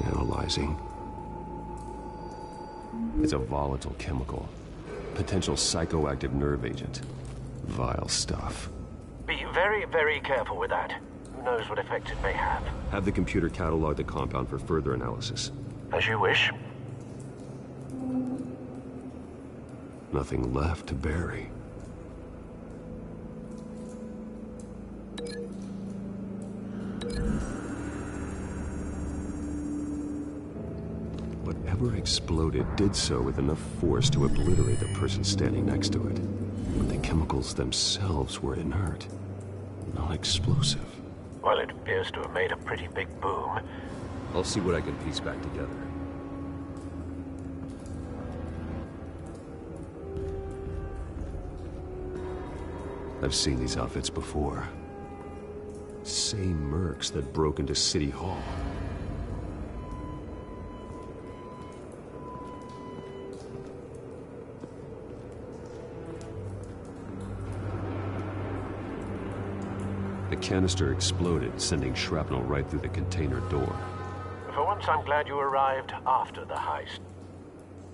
Analyzing. It's a volatile chemical. Potential psychoactive nerve agent. Vile stuff. Be very, very careful with that. Who knows what effect it may have. Have the computer catalog the compound for further analysis. As you wish. Nothing left to bury. Whatever exploded did so with enough force to obliterate the person standing next to it. But the chemicals themselves were inert, non-explosive. Well, it appears to have made a pretty big boom. I'll see what I can piece back together. I've seen these outfits before. Same mercs that broke into City Hall. The canister exploded, sending shrapnel right through the container door. For once, I'm glad you arrived after the heist.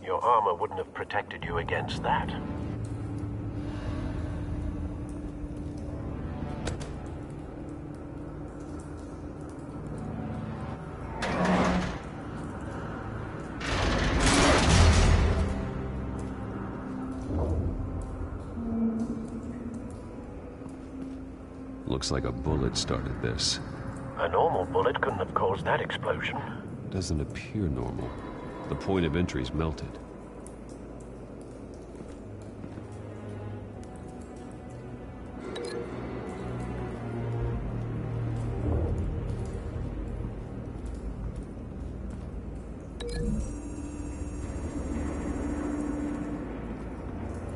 Your armor wouldn't have protected you against that. Looks like a bullet started this. A normal bullet couldn't have caused that explosion. Doesn't appear normal. The point of entry's melted.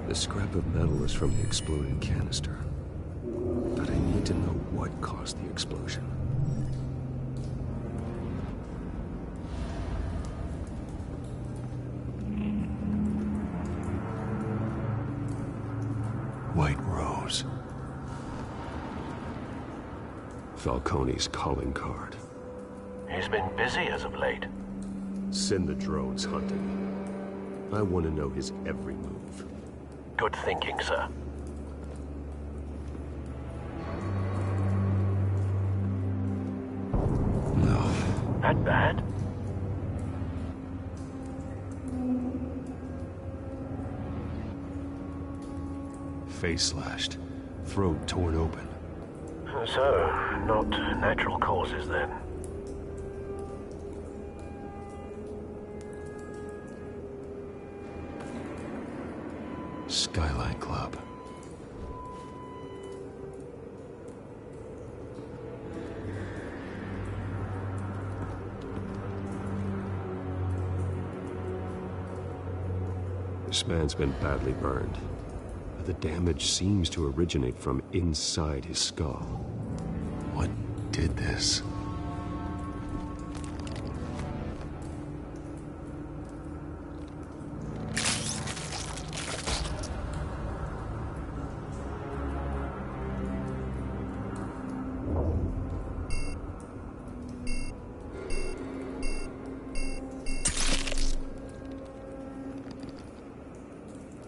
The scrap of metal is from the exploded canister. But I need to know what caused the explosion. White Rose. Falcone's calling card. He's been busy as of late. Send the drones hunting. I want to know his every move. Good thinking, sir. That bad? Face slashed, throat torn open. So, not natural causes then. Skyline Club. This man's been badly burned, but the damage seems to originate from inside his skull. What did this?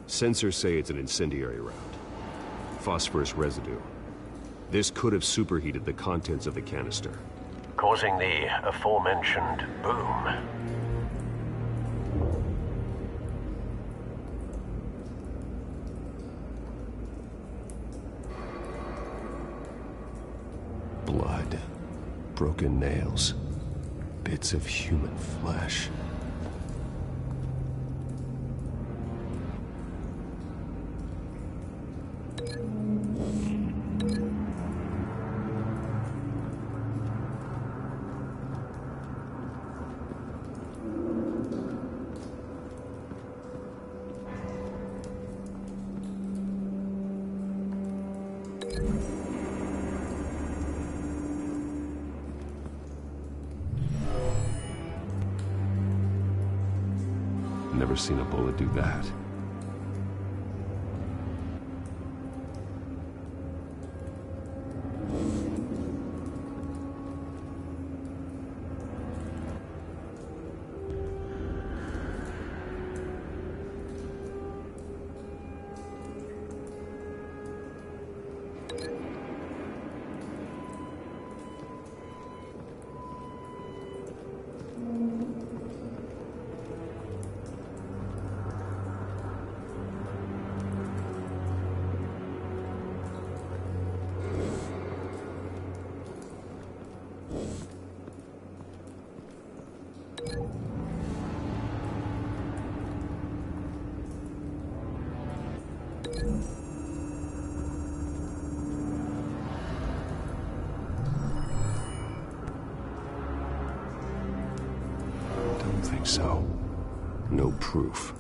Sensors say it's an incendiary round. Phosphorus residue. This could have superheated the contents of the canister, causing the aforementioned boom. Blood. Broken nails. Bits of human flesh. Never seen a bullet do that. Don't think so. No proof.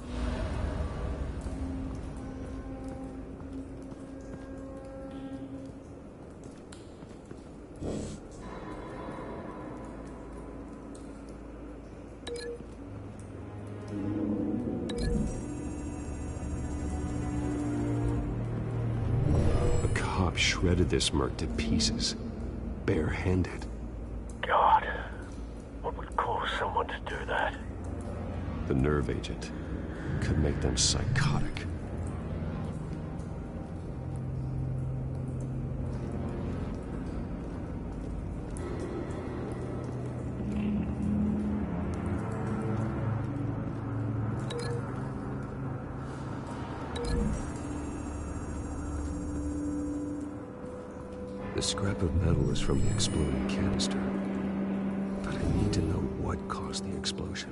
A cop shredded this merc to pieces, barehanded. God, what would cause someone to do that? The nerve agent could make them psychotic. The scrap of metal is from the exploding canister, but I need to know what caused the explosion.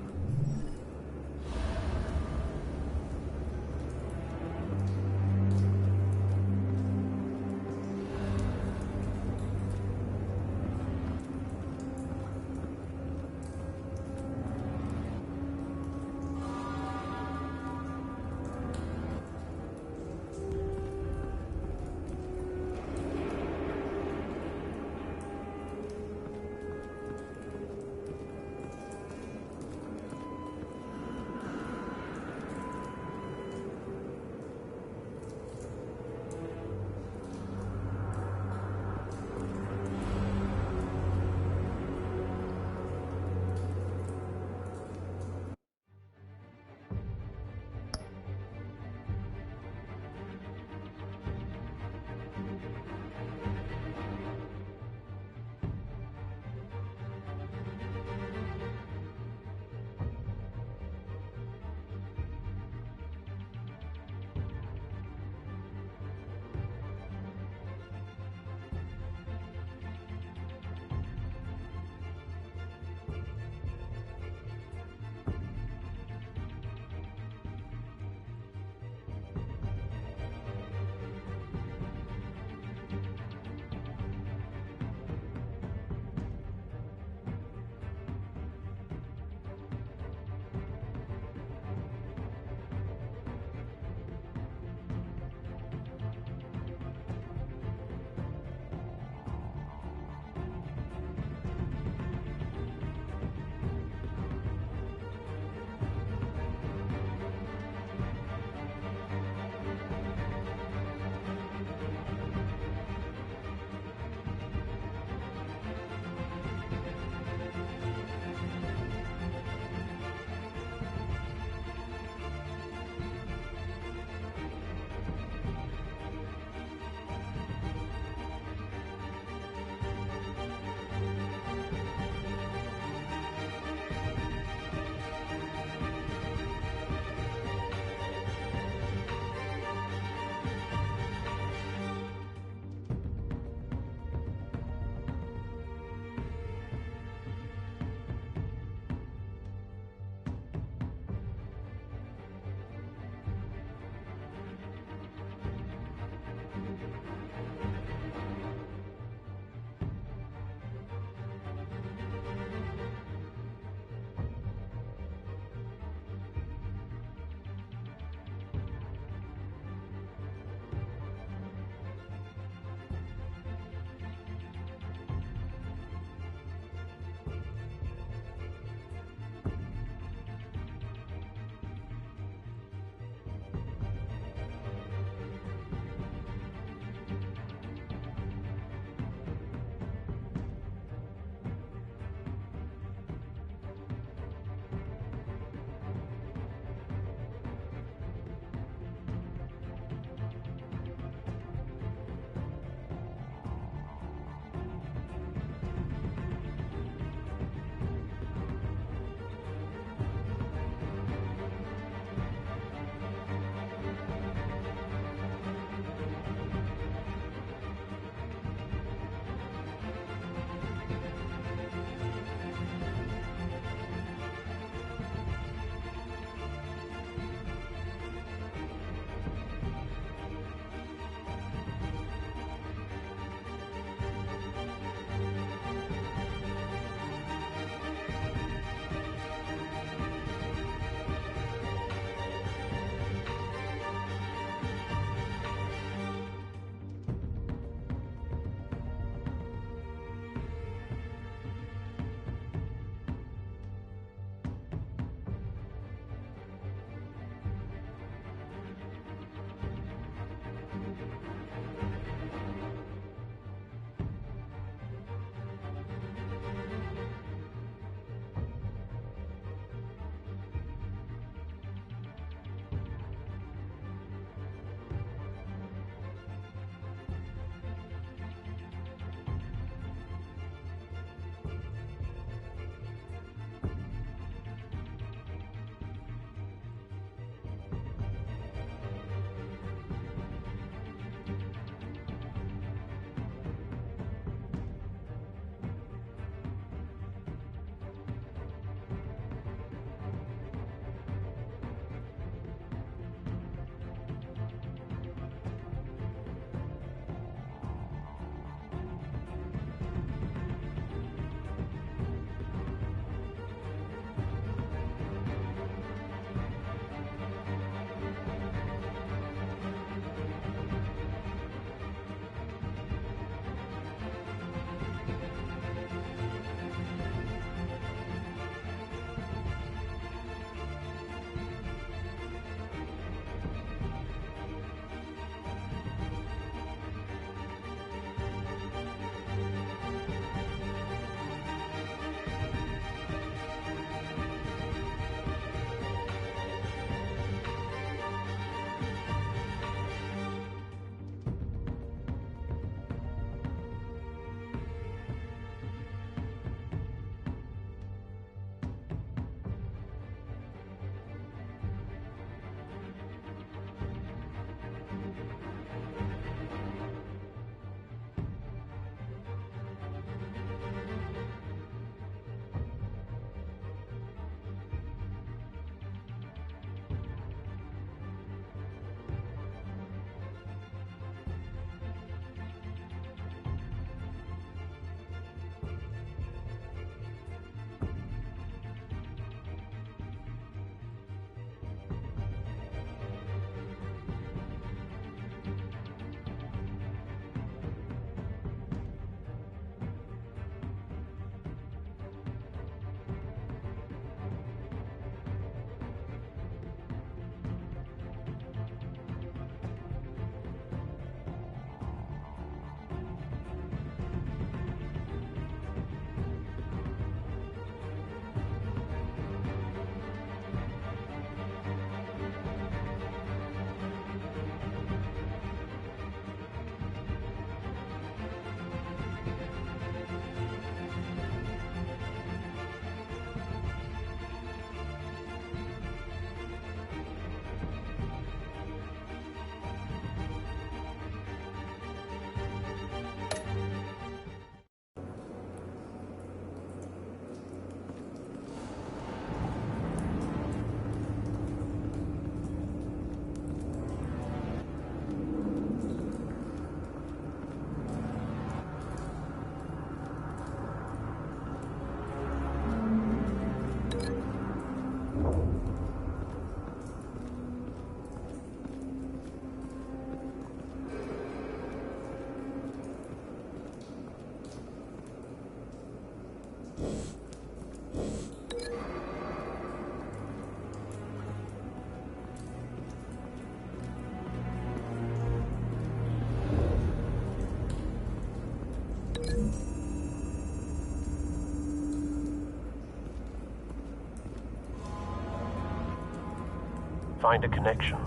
Find a connection.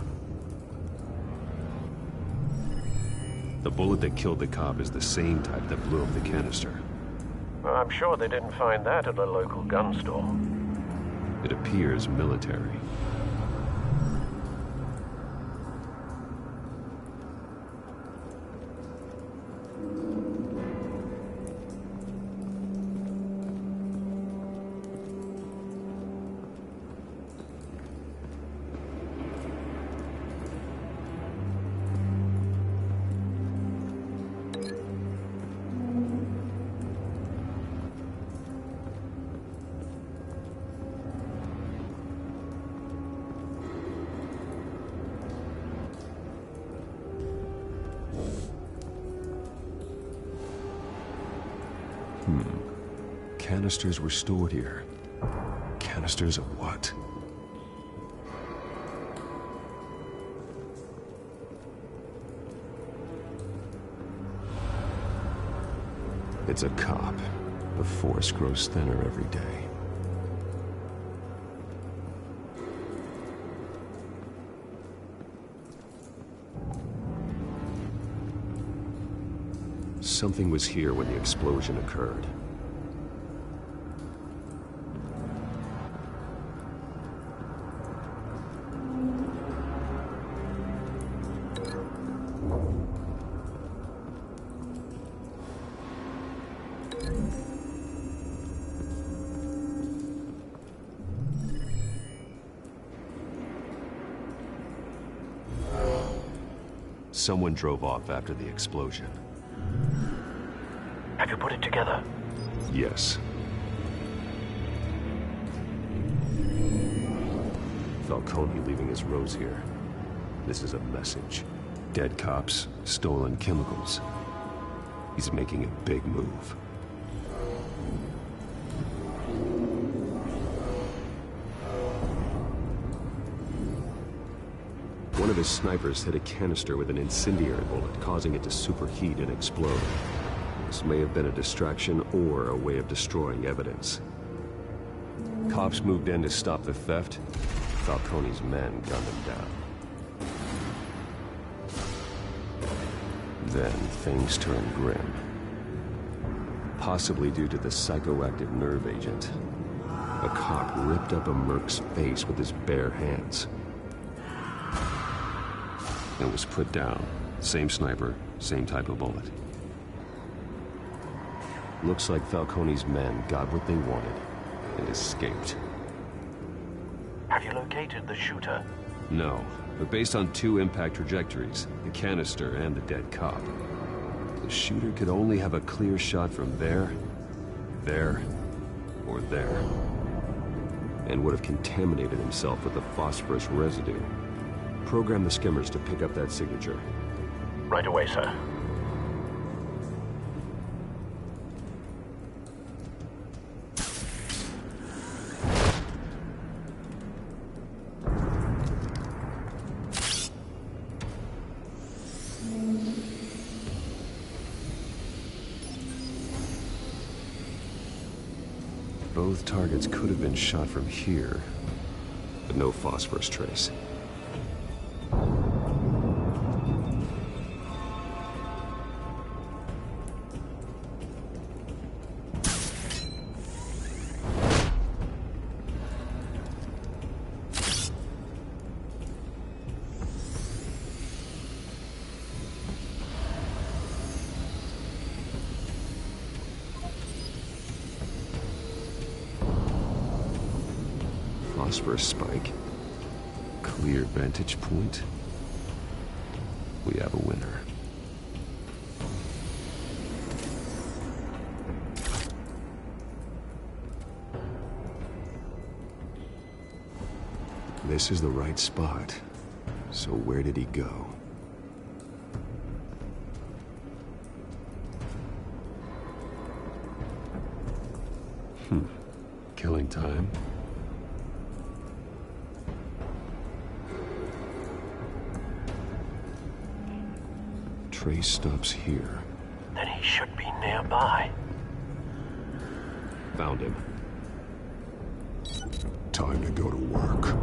The bullet that killed the cop is the same type that blew up the canister. Well, I'm sure they didn't find that at a local gun store. It appears military. Canisters were stored here. Canisters of what? It's a cop. The force grows thinner every day. Something was here when the explosion occurred. Someone drove off after the explosion. Have you put it together? Yes. Falcone leaving his rose here. This is a message. Dead cops, stolen chemicals. He's making a big move. One of his snipers hit a canister with an incendiary bullet, causing it to superheat and explode. This may have been a distraction or a way of destroying evidence. Cops moved in to stop the theft. Falcone's men gunned them down. Then things turned grim. Possibly due to the psychoactive nerve agent. A cop ripped up a merc's face with his bare hands. It was put down. Same sniper, same type of bullet. Looks like Falcone's men got what they wanted and escaped. Have you located the shooter? No, but based on two impact trajectories, the canister and the dead cop, the shooter could only have a clear shot from there, or there, and would have contaminated himself with the phosphorus residue. Program the skimmers to pick up that signature. Right away, sir. Both targets could have been shot from here, but no phosphorus trace. Phosphorus spike. Clear vantage point. We have a winner. This is the right spot. So where did he go? Killing time. Trace stops here. Then he should be nearby. Found him. Time to go to work.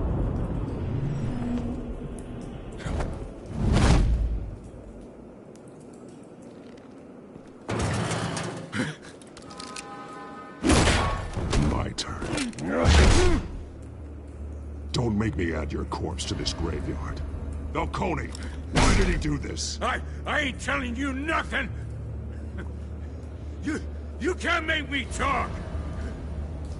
My turn. Don't make me add your corpse to this graveyard. Falcone, why did he do this? I ain't telling you nothing! You can't make me talk!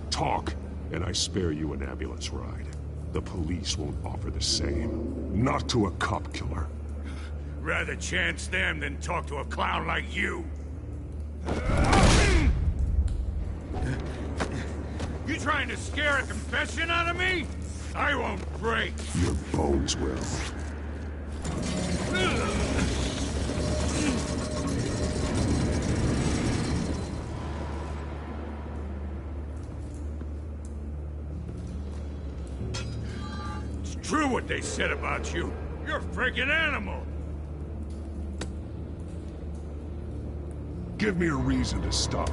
Talk, and I spare you an ambulance ride. The police won't offer the same. Not to a cop killer. Rather chance them than talk to a clown like you. You trying to scare a confession out of me? I won't break. Your bones will. It's true what they said about you. You're a freaking animal. Give me a reason to stop.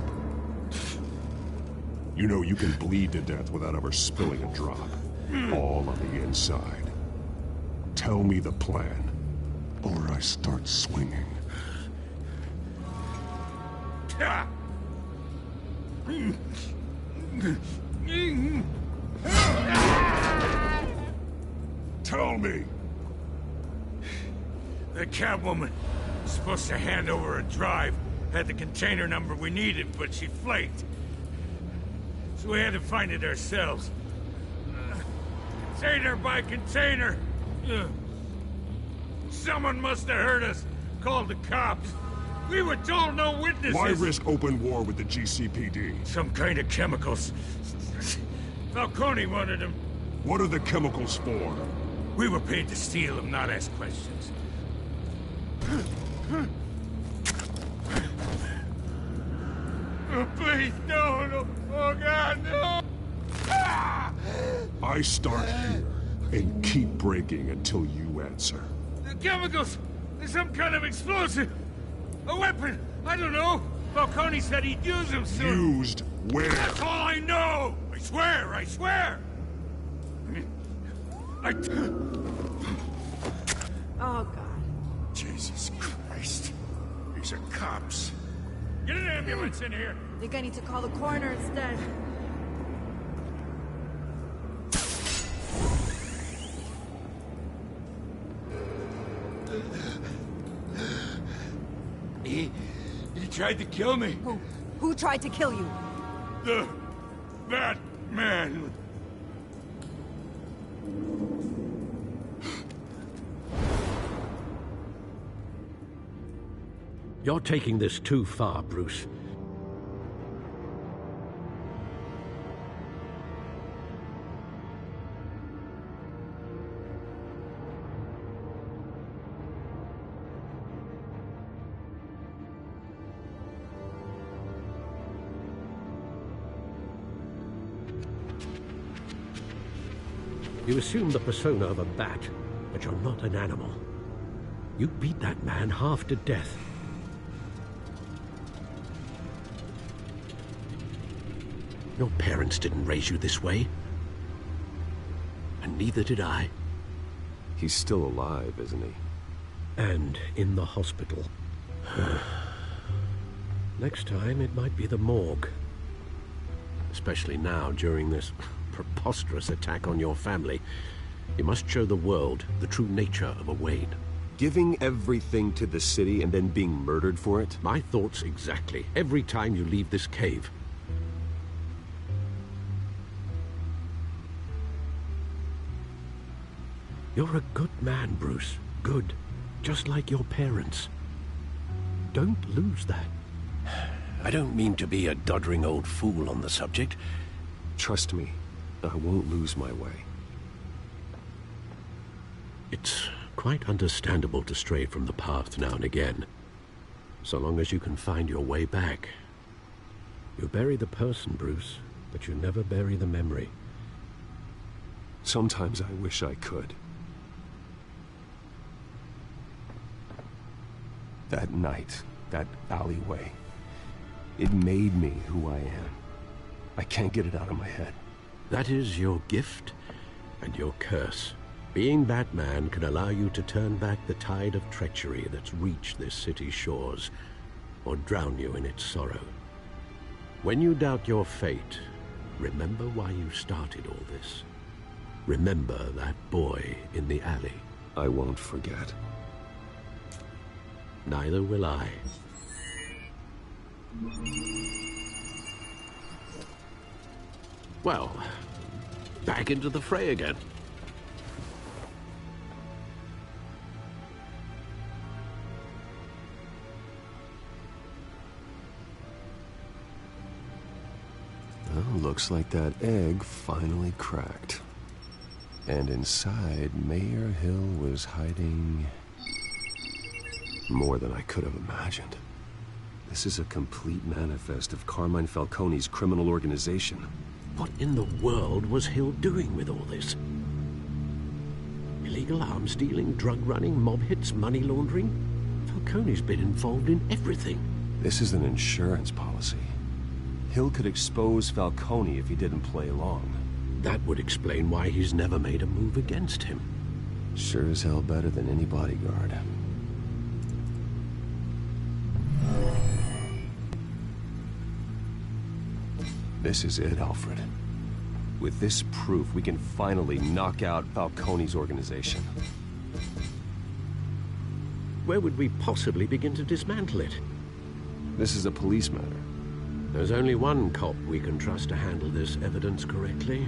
You know you can bleed to death without ever spilling a drop. All on the inside. Tell me the plan, or I start swinging. Tell me! The Catwoman was supposed to hand over a drive. Had the container number we needed, but she flaked. So we had to find it ourselves. Container by container. Someone must have heard us. Called the cops. We were told no witnesses. Why risk open war with the GCPD? Some kind of chemicals. Falcone wanted them. What are the chemicals for? We were paid to steal them, not ask questions. Oh, please, no. Oh, God, no. I start here and keep breaking until you answer. The chemicals! There's some kind of explosive! A weapon! I don't know! Falcone said he'd use them soon! Used where? That's all I know! I swear! Oh, God. Jesus Christ. These are cops. Get an ambulance in here! I think I need to call the coroner instead. He tried to kill me. Who tried to kill you? The Batman. You're taking this too far, Bruce. You assume the persona of a bat, but you're not an animal. You beat that man half to death. Your parents didn't raise you this way. And neither did I. He's still alive, isn't he? And in the hospital. Next time, it might be the morgue. Especially now, during this preposterous attack on your family. You must show the world the true nature of a Wayne. Giving everything to the city and then being murdered for it? My thoughts exactly. Every time you leave this cave. You're a good man, Bruce. Good. Just like your parents. Don't lose that. I don't mean to be a doddering old fool on the subject. Trust me, I won't lose my way. It's quite understandable to stray from the path now and again. So long as you can find your way back. You bury the person, Bruce, but you never bury the memory. Sometimes I wish I could. That night, that alleyway, it made me who I am. I can't get it out of my head. That is your gift and your curse. Being Batman can allow you to turn back the tide of treachery that's reached this city's shores, or drown you in its sorrow. When you doubt your fate, remember why you started all this. Remember that boy in the alley. I won't forget. Neither will I. Well, back into the fray again. Well, looks like that egg finally cracked. And inside, Mayor Hill was hiding more than I could have imagined. This is a complete manifest of Carmine Falcone's criminal organization. What in the world was Hill doing with all this? Illegal arms dealing, drug running, mob hits, money laundering? Falcone's been involved in everything. This is an insurance policy. Hill could expose Falcone if he didn't play along. That would explain why he's never made a move against him. Sure as hell better than any bodyguard. This is it, Alfred. With this proof, we can finally knock out Falcone's organization. Where would we possibly begin to dismantle it? This is a police matter. There's only one cop we can trust to handle this evidence correctly.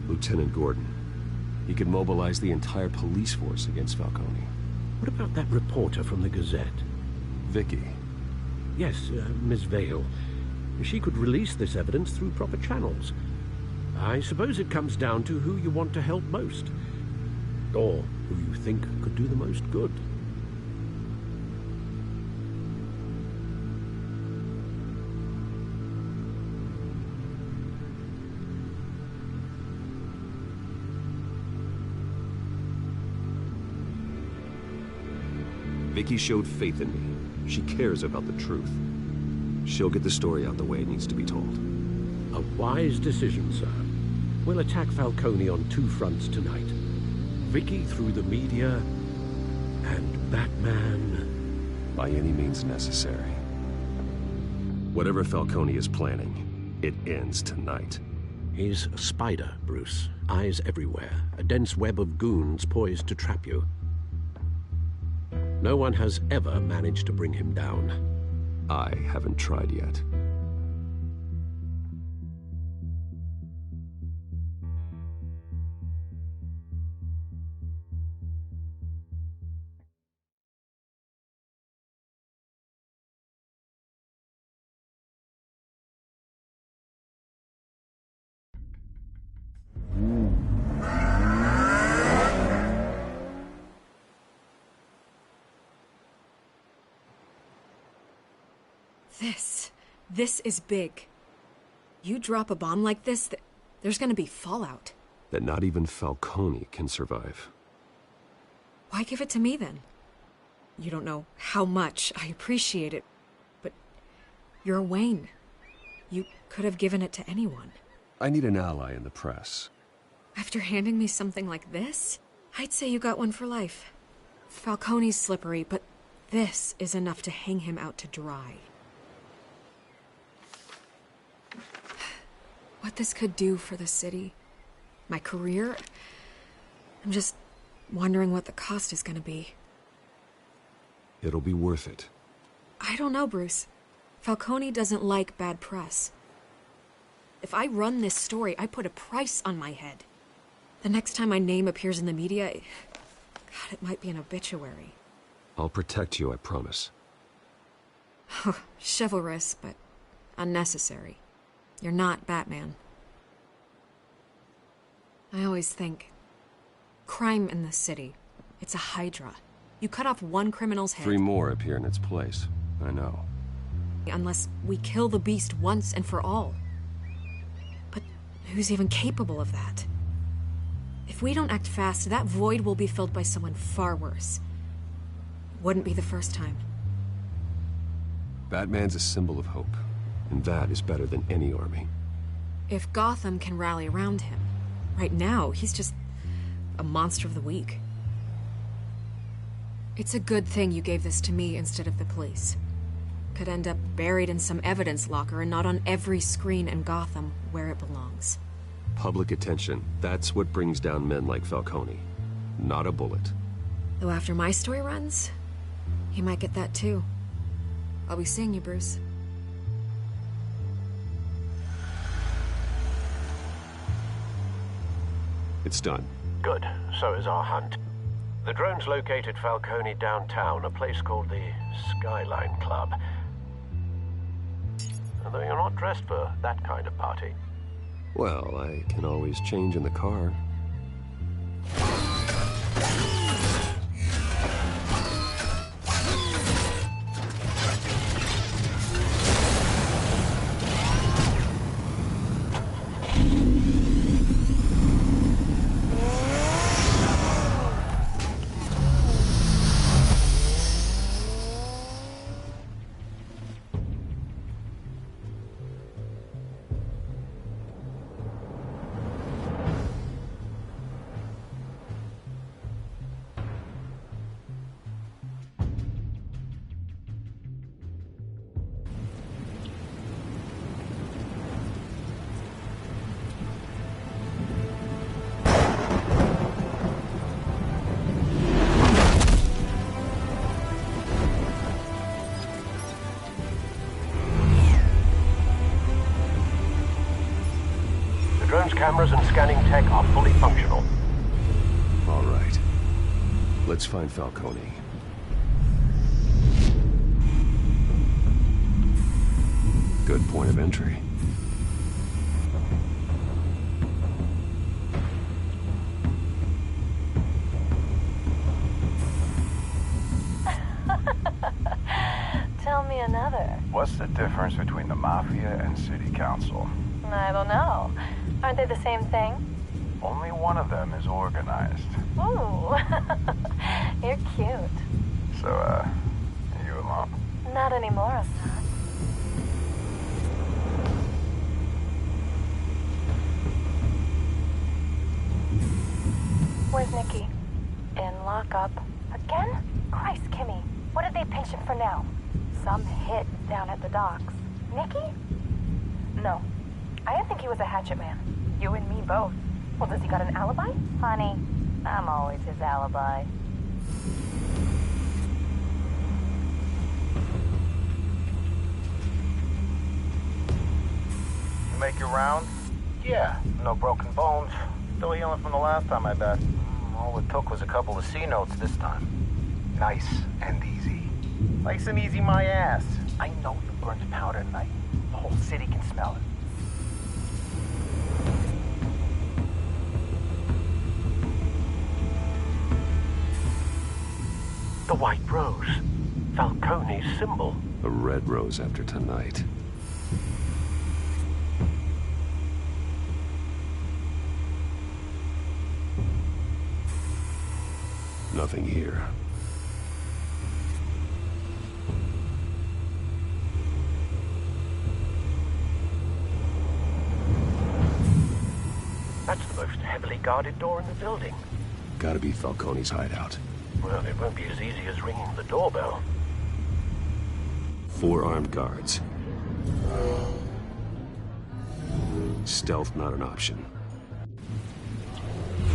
Lieutenant Gordon. He could mobilize the entire police force against Falcone. What about that reporter from the Gazette? Vicky. Yes, Miss Vale. She could release this evidence through proper channels. I suppose it comes down to who you want to help most. Or who you think could do the most good. Vicky showed faith in me. She cares about the truth. She'll get the story out the way it needs to be told. A wise decision, sir. We'll attack Falcone on two fronts tonight. Vicky through the media, and Batman... by any means necessary. Whatever Falcone is planning, it ends tonight. He's a spider, Bruce. Eyes everywhere. A dense web of goons poised to trap you. No one has ever managed to bring him down. I haven't tried yet. This is big. You drop a bomb like this, there's gonna be fallout. That not even Falcone can survive. Why give it to me, then? You don't know how much I appreciate it, but you're Wayne. You could have given it to anyone. I need an ally in the press. After handing me something like this, I'd say you got one for life. Falcone's slippery, but this is enough to hang him out to dry. What this could do for the city, my career, I'm just wondering what the cost is gonna be. It'll be worth it. I don't know, Bruce. Falcone doesn't like bad press. If I run this story, I put a price on my head. The next time my name appears in the media, God, it might be an obituary. I'll protect you, I promise. Chivalrous, but unnecessary. You're not Batman. I always think, crime in the city, it's a hydra. You cut off one criminal's head... 3 more appear in its place. I know. Unless we kill the beast once and for all. But Who's even capable of that? If we don't act fast, that void will be filled by someone far worse. Wouldn't be the first time. Batman's a symbol of hope, and that is better than any army. If Gotham can rally around him, right now, he's just a monster of the week. It's a good thing you gave this to me instead of the police. Could end up buried in some evidence locker and not on every screen in Gotham where it belongs. Public attention, that's what brings down men like Falcone. Not a bullet. Though after my story runs, he might get that too. I'll be seeing you, Bruce. It's done. Good. So is our hunt. The drones located Falcone downtown, a place called the Skyline Club. Although you're not dressed for that kind of party. Well, I can always change in the car. Cameras and scanning tech are fully functional. All right. Let's find Falcone. Good point of entry. Tell me another. What's the difference between the Mafia and City Council? I don't know. Aren't they the same thing? Only one of them is organized. Ooh, you're cute. So, you alone? Not anymore, Assad. Where's Nikki? In lockup. Again? Christ, Kimmy. What did they pinch him for now? Some hit down at the docks. Nikki? No. I didn't think he was a hatchet man. You and me both. Well, does he got an alibi? Honey, I'm always his alibi. You make your round? Yeah, no broken bones. Still healing from the last time, I bet. All it took was a couple of C notes this time. Nice and easy. Nice and easy, my ass. I know you burned powder tonight. The whole city can smell it. The White Rose. Falcone's symbol. A red rose after tonight. Nothing here. That's the most heavily guarded door in the building. Gotta be Falcone's hideout. Well, it won't be as easy as ringing the doorbell. 4 armed guards. Stealth not an option.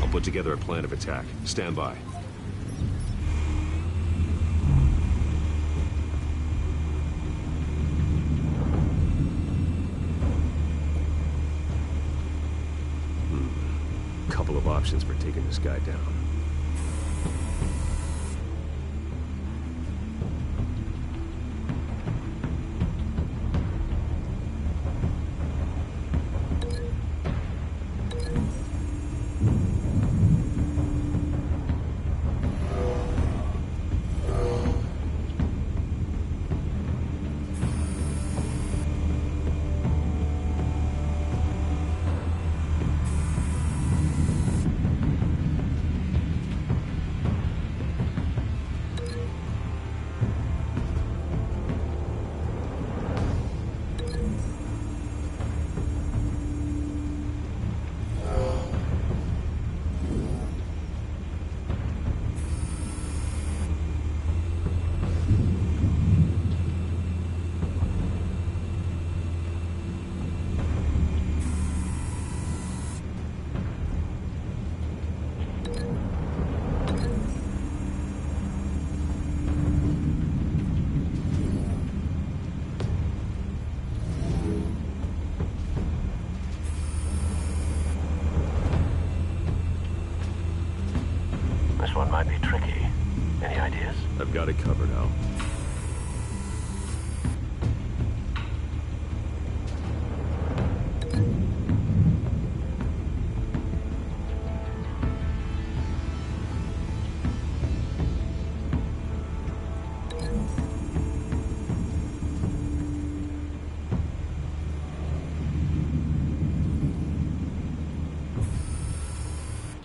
I'll put together a plan of attack. Stand by. Couple of options for taking this guy down. got it covered, Al.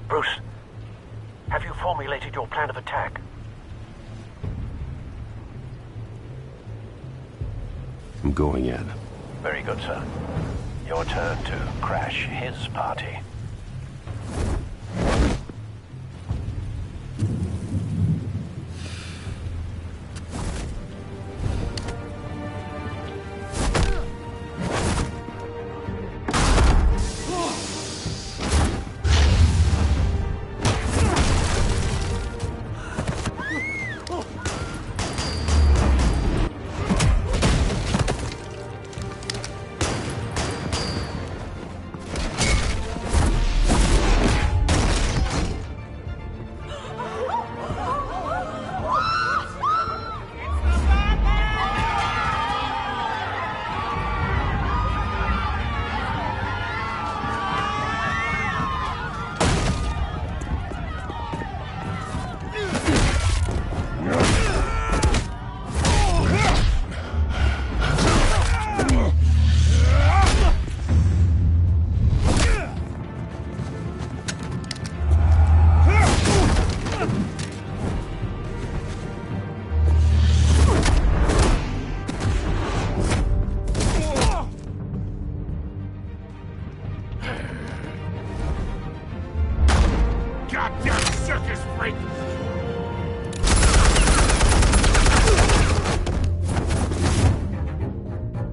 Bruce, have you formulated your plan of attack? I'm going in. Very good, sir. Your turn to crash his party.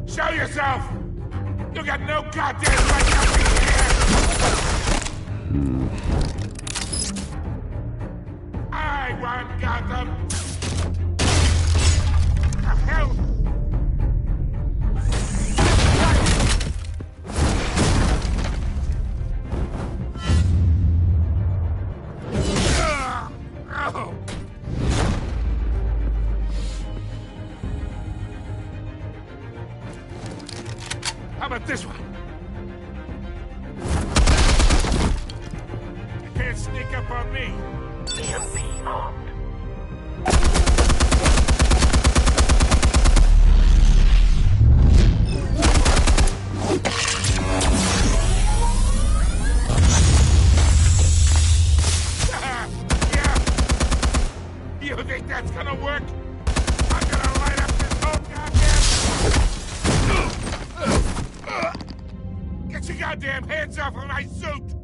Show yourself! You got no goddamn right to be here! I want Gotham! The hell? How about this one? You can't sneak up on me. EMP armed. Yeah. You think that's gonna work? I'm gonna light up this whole goddamn... Get your goddamn hands off of my suit!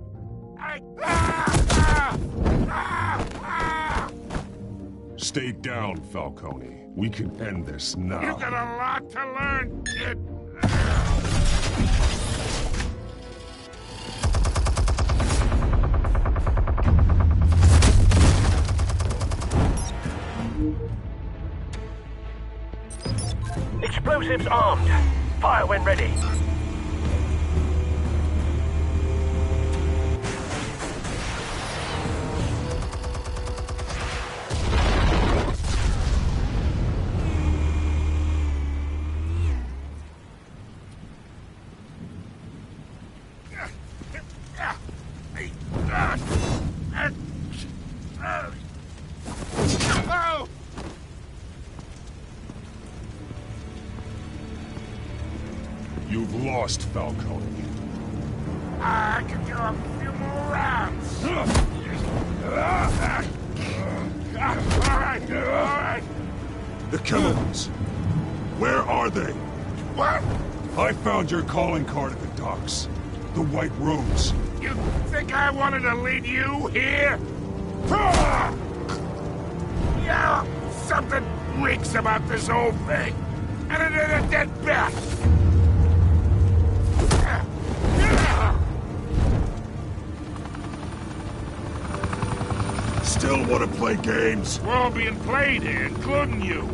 Stay down, Falcone. We can end this now. You got a lot to learn, kid. Explosives armed. Fire when ready. Oh! You've lost, Falcone. I can go a few more rounds. All right. The chemicals. Where are they? What? I found your calling card at the docks. The White Rose. You think I wanted to lead you here? Yeah, something reeks about this whole thing. And it ain't a dead bat. Still want to play games? We're all being played here, including you.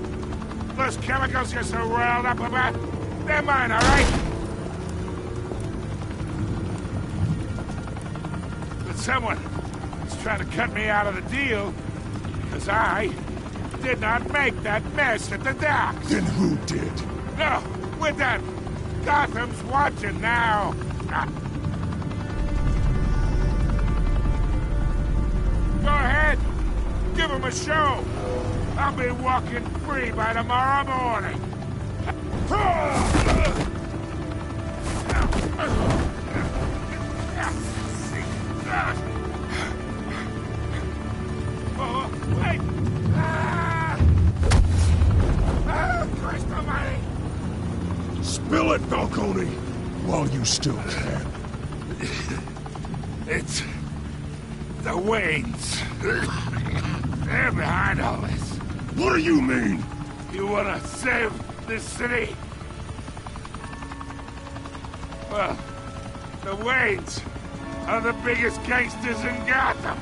Those chemicals you're so riled up about, they're mine, all right? But someone is trying to cut me out of the deal because I did not make that mess at the docks. Then who did? No, we're done. Gotham's watching now. Go ahead. Give him a show. I'll be walking free by tomorrow morning. Oh, wait! Christ almighty! Spill it, Falcone, while you still can. It's the Waynes. They're behind all this. What do you mean? You wanna save this city? Well, the Waynes are the biggest gangsters in Gotham.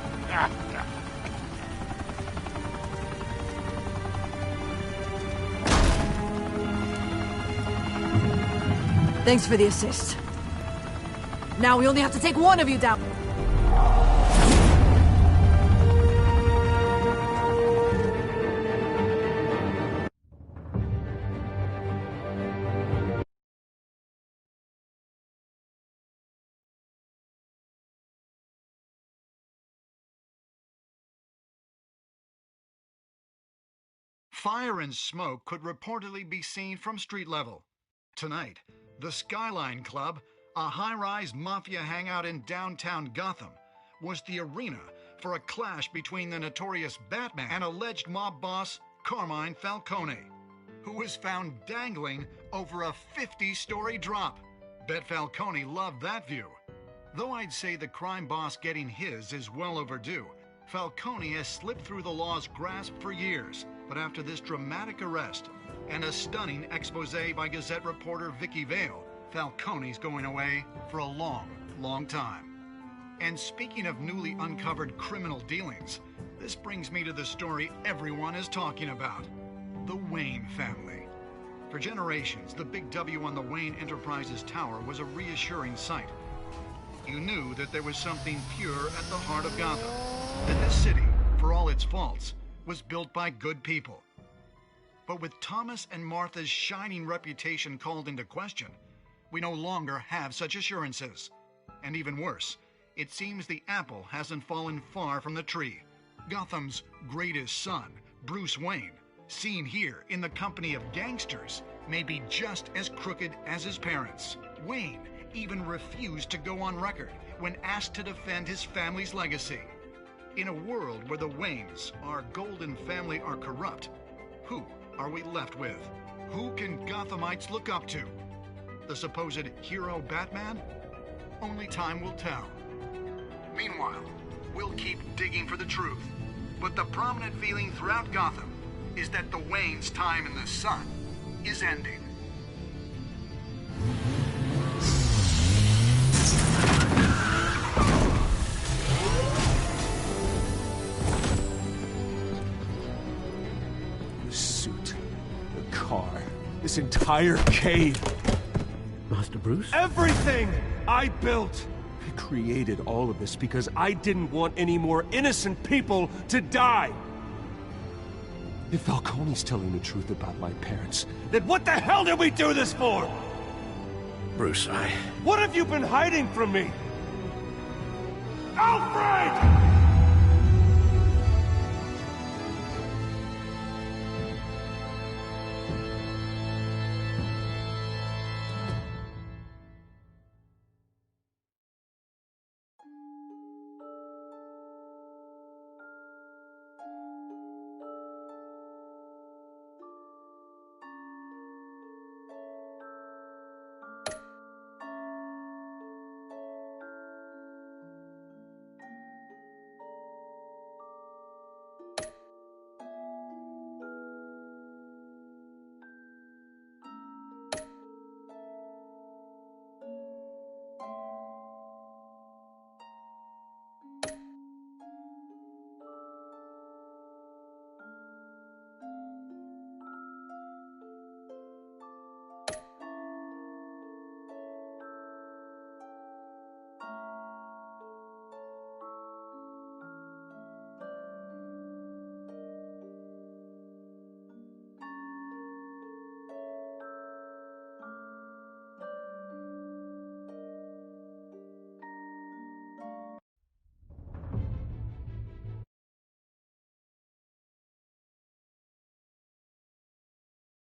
Thanks for the assist. Now we only have to take one of you down. Fire and smoke could reportedly be seen from street level. Tonight, the Skyline Club, a high-rise mafia hangout in downtown Gotham, was the arena for a clash between the notorious Batman and alleged mob boss Carmine Falcone, who was found dangling over a 50-story drop. Bet Falcone loved that view. Though I'd say the crime boss getting his is well overdue, Falcone has slipped through the law's grasp for years. But after this dramatic arrest and a stunning expose by Gazette reporter Vicky Vale, Falcone's going away for a long, long time. And speaking of newly uncovered criminal dealings, this brings me to the story everyone is talking about: the Wayne family. For generations, the big W on the Wayne Enterprises Tower was a reassuring sight. You knew that there was something pure at the heart of Gotham, that this city, for all its faults, was built by good people. But with Thomas and Martha's shining reputation called into question, we no longer have such assurances. And even worse, it seems the apple hasn't fallen far from the tree. Gotham's greatest son, Bruce Wayne, seen here in the company of gangsters, may be just as crooked as his parents. Wayne even refused to go on record when asked to defend his family's legacy. In a world where the Waynes, our golden family, are corrupt, who are we left with? Who can Gothamites look up to? The supposed hero Batman? Only time will tell. Meanwhile, we'll keep digging for the truth. But the prominent feeling throughout Gotham is that the Waynes' time in the sun is ending. This entire cave. Master Bruce? Everything I built. I created all of this because I didn't want any more innocent people to die. If Falcone's telling the truth about my parents, then what the hell did we do this for? Bruce, What have you been hiding from me? Alfred!